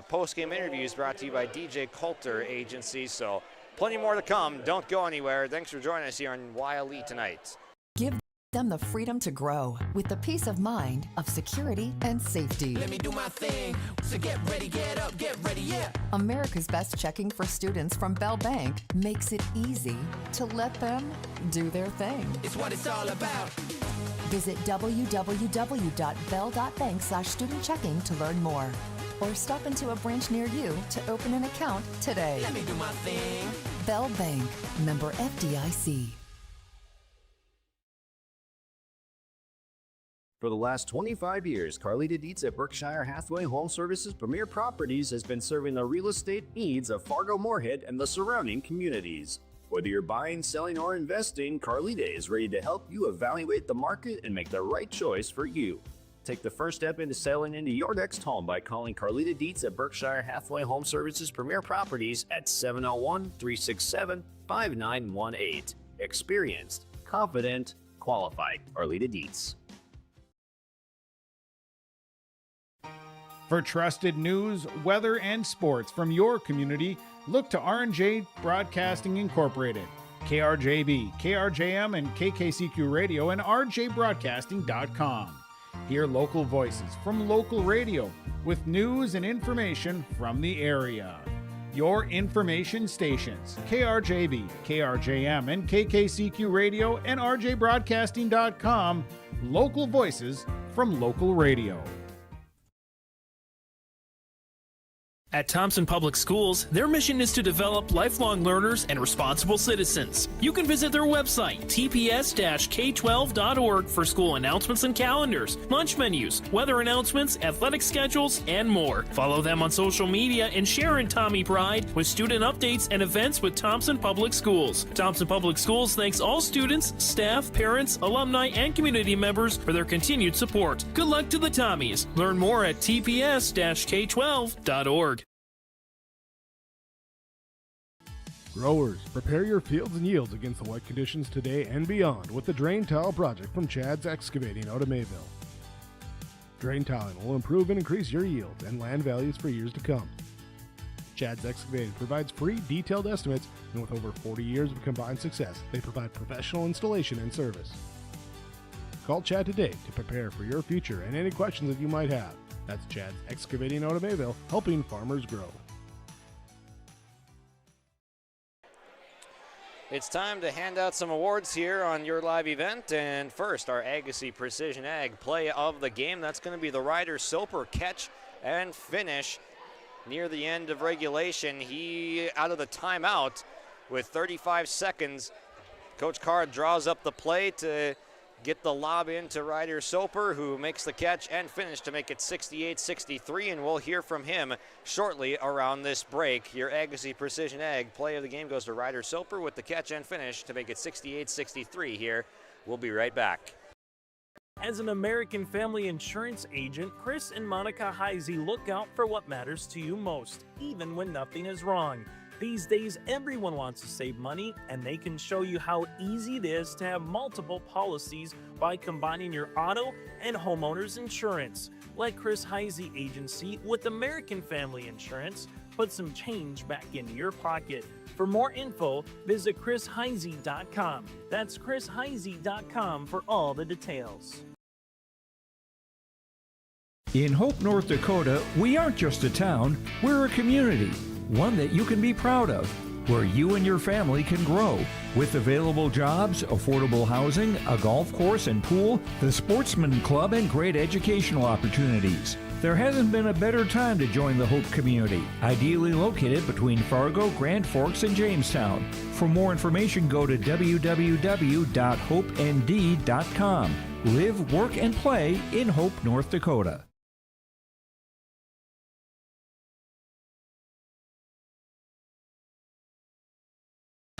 post-game interviews brought to you by DJ Coulter Agency. So plenty more to come. Don't go anywhere. Thanks for joining us here on YLE tonight. Give them the freedom to grow with the peace of mind of security and safety. Let me do my thing. So get ready, get up, get ready, yeah. America's Best Checking for students from Bell Bank makes it easy to let them do their thing. It's what it's all about. Visit www.bell.bank/student-checking to learn more. Or stop into a branch near you to open an account today. Let me do my thing. Bell Bank, member FDIC. For the last 25 years, Carlita Dietz at Berkshire Hathaway Home Services Premier Properties has been serving the real estate needs of Fargo-Moorhead and the surrounding communities. Whether you're buying, selling, or investing, Carlita is ready to help you evaluate the market and make the right choice for you. Take the first step into selling into your next home by calling Carlita Dietz at Berkshire Hathaway Home Services Premier Properties at 701-367-5918. Experienced, confident, qualified. Carlita Dietz. For trusted news, weather, and sports from your community, look to R&J Broadcasting Incorporated, KRJB, KRJM, and KKCQ Radio, and rjbroadcasting.com. Hear local voices from local radio with news and information from the area. Your information stations, KRJB, KRJM, and KKCQ Radio, and rjbroadcasting.com. Local voices from local radio. At Thompson Public Schools, their mission is to develop lifelong learners and responsible citizens. You can visit their website, tps-k12.org, for school announcements and calendars, lunch menus, weather announcements, athletic schedules, and more. Follow them on social media and share in Tommy Pride with student updates and events with Thompson Public Schools. Thompson Public Schools thanks all students, staff, parents, alumni, and community members for their continued support. Good luck to the Tommies. Learn more at tps-k12.org. Growers, prepare your fields and yields against the wet conditions today and beyond with the Drain Tile project from Chad's Excavating out of Mayville. Drain tiling will improve and increase your yields and land values for years to come. Chad's Excavating provides free, detailed estimates, and with over 40 years of combined success, they provide professional installation and service. Call Chad today to prepare for your future and any questions that you might have. That's Chad's Excavating out of Mayville, helping farmers grow. It's time to hand out some awards here on your live event. And first, our Agassiz Precision Ag Play of the Game. That's going to be the Ryder Soper catch and finish near the end of regulation. He out of the timeout with 35 seconds. Coach Carr draws up the play to get the lob into Ryder Soper, who makes the catch and finish to make it 68-63, and we'll hear from him shortly around this break. Your Agassiz Precision Ag Play of the Game goes to Ryder Soper with the catch and finish to make it 68-63 here. We'll be right back. As an American Family Insurance agent, Chris and Monica Heisey look out for what matters to you most, even when nothing is wrong. These days, everyone wants to save money, and they can show you how easy it is to have multiple policies by combining your auto and homeowner's insurance. Let Chris Heisey Agency with American Family Insurance put some change back into your pocket. For more info, visit chrisheisey.com. That's chrisheisey.com for all the details. In Hope, North Dakota, we aren't just a town, we're a community. One that you can be proud of, where you and your family can grow. With available jobs, affordable housing, a golf course and pool, the Sportsman Club, and great educational opportunities. There hasn't been a better time to join the Hope community, ideally located between Fargo, Grand Forks, and Jamestown. For more information, go to www.hopend.com. Live, work, and play in Hope, North Dakota.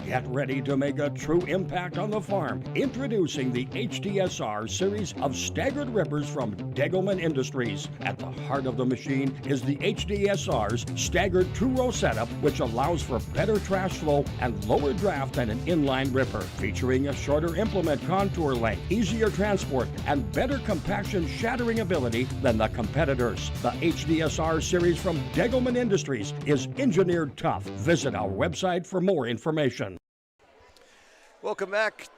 Get ready to make a true impact on the farm. Introducing the HDSR series of staggered rippers from Degelman Industries. At the heart of the machine is the HDSR's staggered two-row setup, which allows for better trash flow and lower draft than an inline ripper. Featuring a shorter implement contour length, easier transport, and better compaction shattering ability than the competitors. The HDSR series from Degelman Industries is engineered tough. Visit our website for more information. Welcome back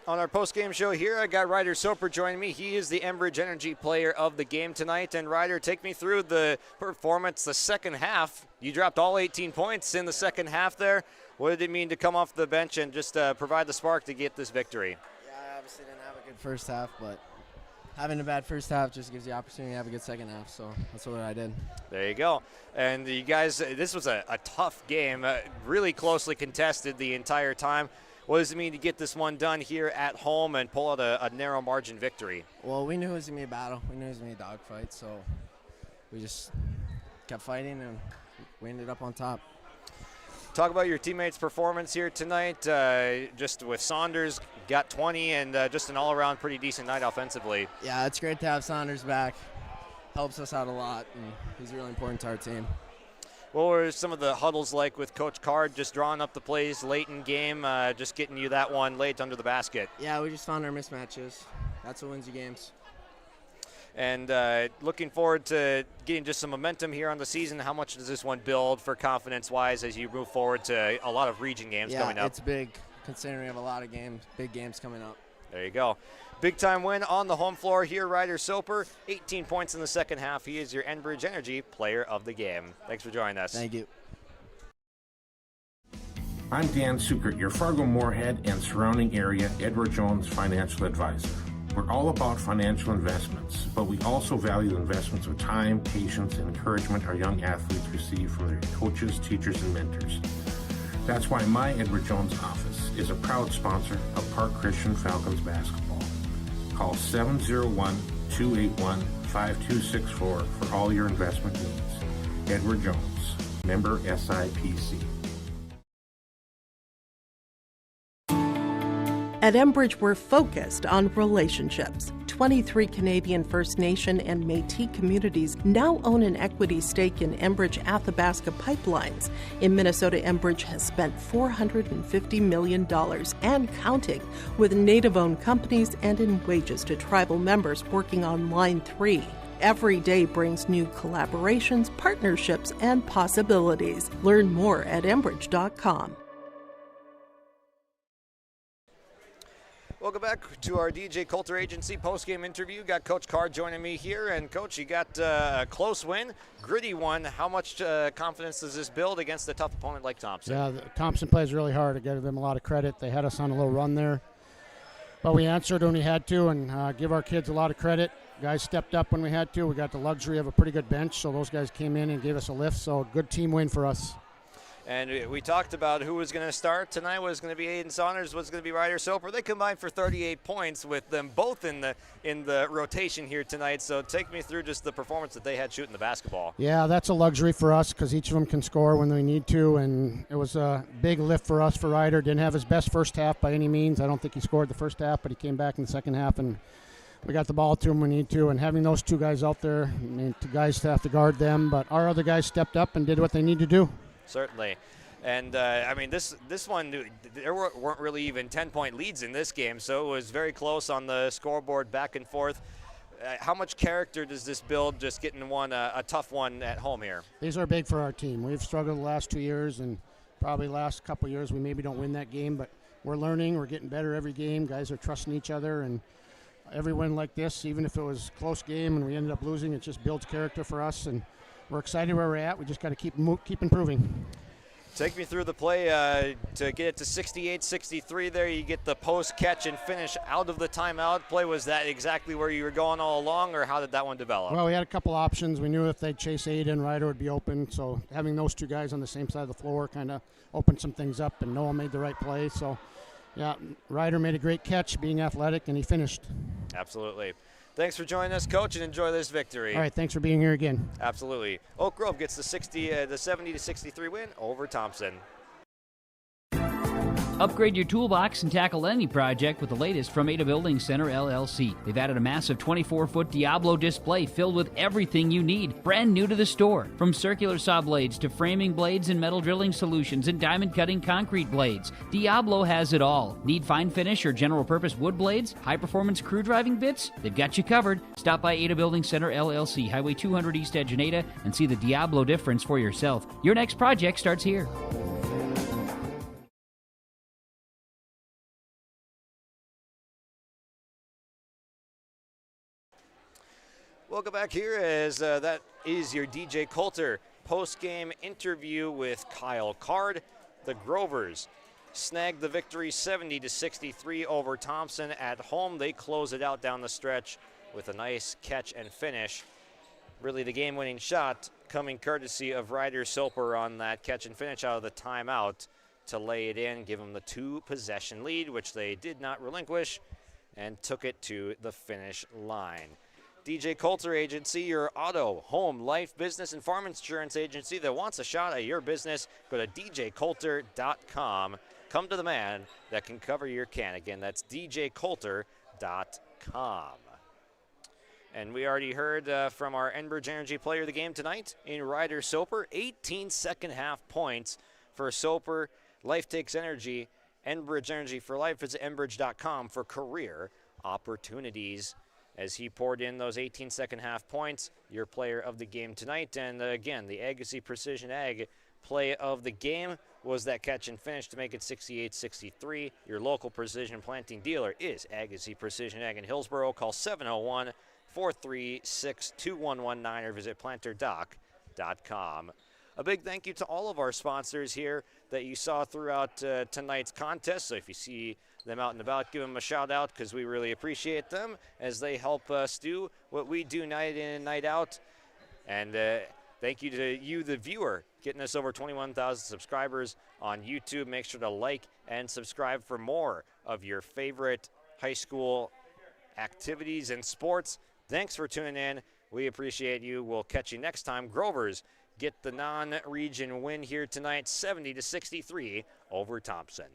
on our post-game show here. I got Ryder Soper joining me. He is the Enbridge Energy player of the game tonight. And Ryder, take me through the performance the second half. You dropped all 18 points in the second half there. What did it mean to come off the bench and just provide the spark to get this victory? Yeah, I obviously didn't have a good first half, but having a bad first half just gives you the opportunity to have a good second half, so that's what I did. There you go. And you guys, this was a tough game, really closely contested the entire time. What does it mean to get this one done here at home and pull out a narrow margin victory? Well, we knew it was going to be a battle. We knew it was going to be a dogfight, so we just kept fighting, and we ended up on top. Talk about your teammates' performance here tonight. Just with Saunders, got 20, and just an all-around pretty decent night offensively. Yeah, it's great to have Saunders back. Helps us out a lot, and he's really important to our team. What were some of the huddles like with Coach Card, just drawing up the plays late in game, just getting you that one late under the basket? Yeah, we just found our mismatches. That's what wins you games. And looking forward to getting just some momentum here on the season. How much does this one build for confidence-wise as you move forward to a lot of region games coming up? Yeah, it's big, considering we have a lot of big games coming up. There you go. Big-time win on the home floor here, Ryder Soper. 18 points in the second half. He is your Enbridge Energy player of the game. Thanks for joining us. Thank you. I'm Dan Sukert, your Fargo-Moorhead and surrounding area Edward Jones financial advisor. We're all about financial investments, but we also value the investments of time, patience, and encouragement our young athletes receive from their coaches, teachers, and mentors. That's why my Edward Jones office is a proud sponsor of Park Christian Falcons basketball. Call 701-281-5264 for all your investment needs. Edward Jones, member SIPC. At Enbridge, we're focused on relationships. 23 Canadian First Nation and Métis communities now own an equity stake in Enbridge Athabasca Pipelines. In Minnesota, Enbridge has spent $450 million and counting with Native-owned companies and in wages to tribal members working on Line 3. Every day brings new collaborations, partnerships, and possibilities. Learn more at Enbridge.com. Welcome back to our DJ Coulter Agency post-game interview. Got Coach Card joining me here. And, Coach, you got a close win, gritty one. How much confidence does this build against a tough opponent like Thompson? Yeah, Thompson plays really hard. I give them a lot of credit. They had us on a little run there. But we answered when we had to and give our kids a lot of credit. Guys stepped up when we had to. We got the luxury of a pretty good bench, so those guys came in and gave us a lift. So good team win for us. And we talked about who was going to start tonight. Was going to be Aiden Saunders. Was going to be Ryder Soper. They combined for 38 points with them both in the rotation here tonight. So take me through just the performance that they had shooting the basketball. Yeah, that's a luxury for us because each of them can score when they need to. And it was a big lift for us for Ryder. Didn't have his best first half by any means. I don't think he scored the first half, but he came back in the second half and we got the ball to him when we need to. And having those two guys out there, I mean, two guys have to guard them. But our other guys stepped up and did what they need to do. Certainly. And, I mean, this one, there weren't really even 10-point leads in this game, so it was very close on the scoreboard back and forth. How much character does this build just getting a tough one at home here? These are big for our team. We've struggled the last 2 years, and probably last couple of years we maybe don't win that game, but we're learning. We're getting better every game. Guys are trusting each other, and every win like this, even if it was a close game and we ended up losing, it just builds character for us, and we're excited where we're at. We just got to keep improving. Take me through the play to get it to 68-63 there. You get the post catch and finish out of the timeout play. Was that exactly where you were going all along, or how did that one develop? Well, we had a couple options. We knew if they'd chase Aiden, Ryder would be open. So having those two guys on the same side of the floor kind of opened some things up, and Noah made the right play. So, yeah, Ryder made a great catch, being athletic, and he finished. Absolutely. Thanks for joining us, Coach, and enjoy this victory. All right, thanks for being here again. Absolutely. Oak Grove gets the 70-63 win over Thompson. Upgrade your toolbox and tackle any project with the latest from Ada Building Center LLC. They've added a massive 24-foot Diablo display filled with everything you need, brand new to the store. From circular saw blades to framing blades and metal drilling solutions and diamond cutting concrete blades, Diablo has it all. Need fine finish or general purpose wood blades? High performance crew driving bits? They've got you covered. Stop by Ada Building Center LLC, Highway 200 East Edge in Ada, and see the Diablo difference for yourself. Your next project starts here. Welcome back here as that is your DJ Coulter post-game interview with Kyle Card. The Grovers snagged the victory 70-63 over Thompson at home. They close it out down the stretch with a nice catch and finish. Really the game-winning shot coming courtesy of Ryder Soper on that catch and finish out of the timeout to lay it in, give them the 2-possession lead, which they did not relinquish, and took it to the finish line. DJ Coulter Agency, your auto, home, life, business, and farm insurance agency that wants a shot at your business. Go to djcoulter.com. Come to the man that can cover your can. Again, that's djcoulter.com. And we already heard from our Enbridge Energy player of the game tonight in Ryder Soper. 18 second half points for Soper. Life takes energy. Enbridge Energy for Life. Visit enbridge.com for career opportunities. As he poured in those 18 second half points, your player of the game tonight. And again, the Agassiz Precision Ag play of the game was that catch and finish to make it 68-63. Your local precision planting dealer is Agassiz Precision Ag in Hillsboro. Call 701-436-2119 or visit planterdoc.com. A big thank you to all of our sponsors here that you saw throughout tonight's contest. So if you see them out and about, give them a shout out because we really appreciate them as they help us do what we do night in and night out. And thank you to you, the viewer, getting us over 21,000 subscribers on YouTube. Make sure to like and subscribe for more of your favorite high school activities and sports. Thanks for tuning in. We appreciate you. We'll catch you next time. Grovers get the non-region win here tonight, 70-63 over Thompson.